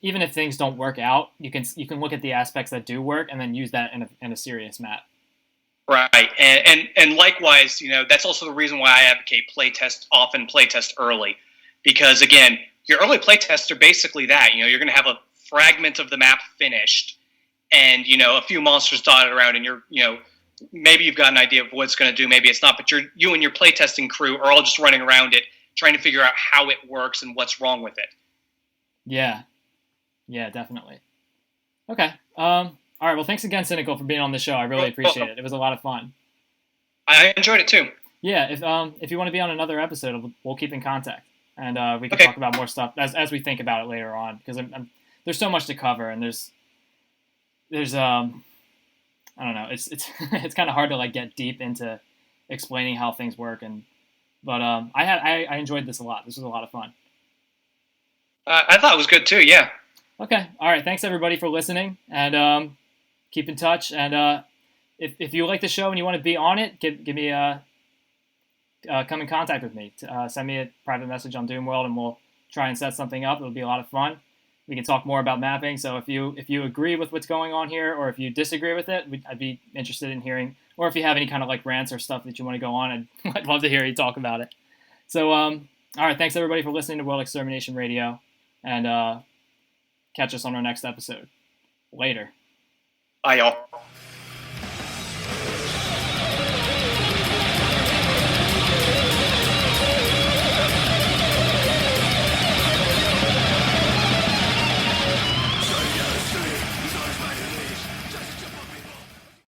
even if things don't work out, you can look at the aspects that do work and then use that in a serious map. Right, and likewise, that's also the reason why I advocate often playtest early, because again, your early playtests are basically that. You're going to have a fragment of the map finished, and a few monsters dotted around, and maybe you've got an idea of what it's going to do, maybe it's not, but you and your playtesting crew are all just running around it, trying to figure out how it works and what's wrong with it. Yeah, definitely. Okay. All right. Well, thanks again, Cynical, for being on the show. I really appreciate it. It was a lot of fun. I enjoyed it too. Yeah, if you want to be on another episode, we'll keep in contact, and we can Okay. talk about more stuff as we think about it later on, because there's so much to cover, and there's I don't know, it's it's kind of hard to like get deep into explaining how things work, but I enjoyed this a lot. This was a lot of fun. I thought it was good too. Yeah. Okay, all right. Thanks everybody for listening, and keep in touch. And if you like the show and you want to be on it, give me come in contact with me. Send me a private message on Doomworld, and we'll try and set something up. It'll be a lot of fun. We can talk more about mapping. So if you agree with what's going on here, or if you disagree with it, I'd be interested in hearing. Or if you have any kind of like rants or stuff that you want to go on, I'd love to hear you talk about it. So all right, thanks everybody for listening to World Extermination Radio, and catch us on our next episode. Later. Bye, y'all.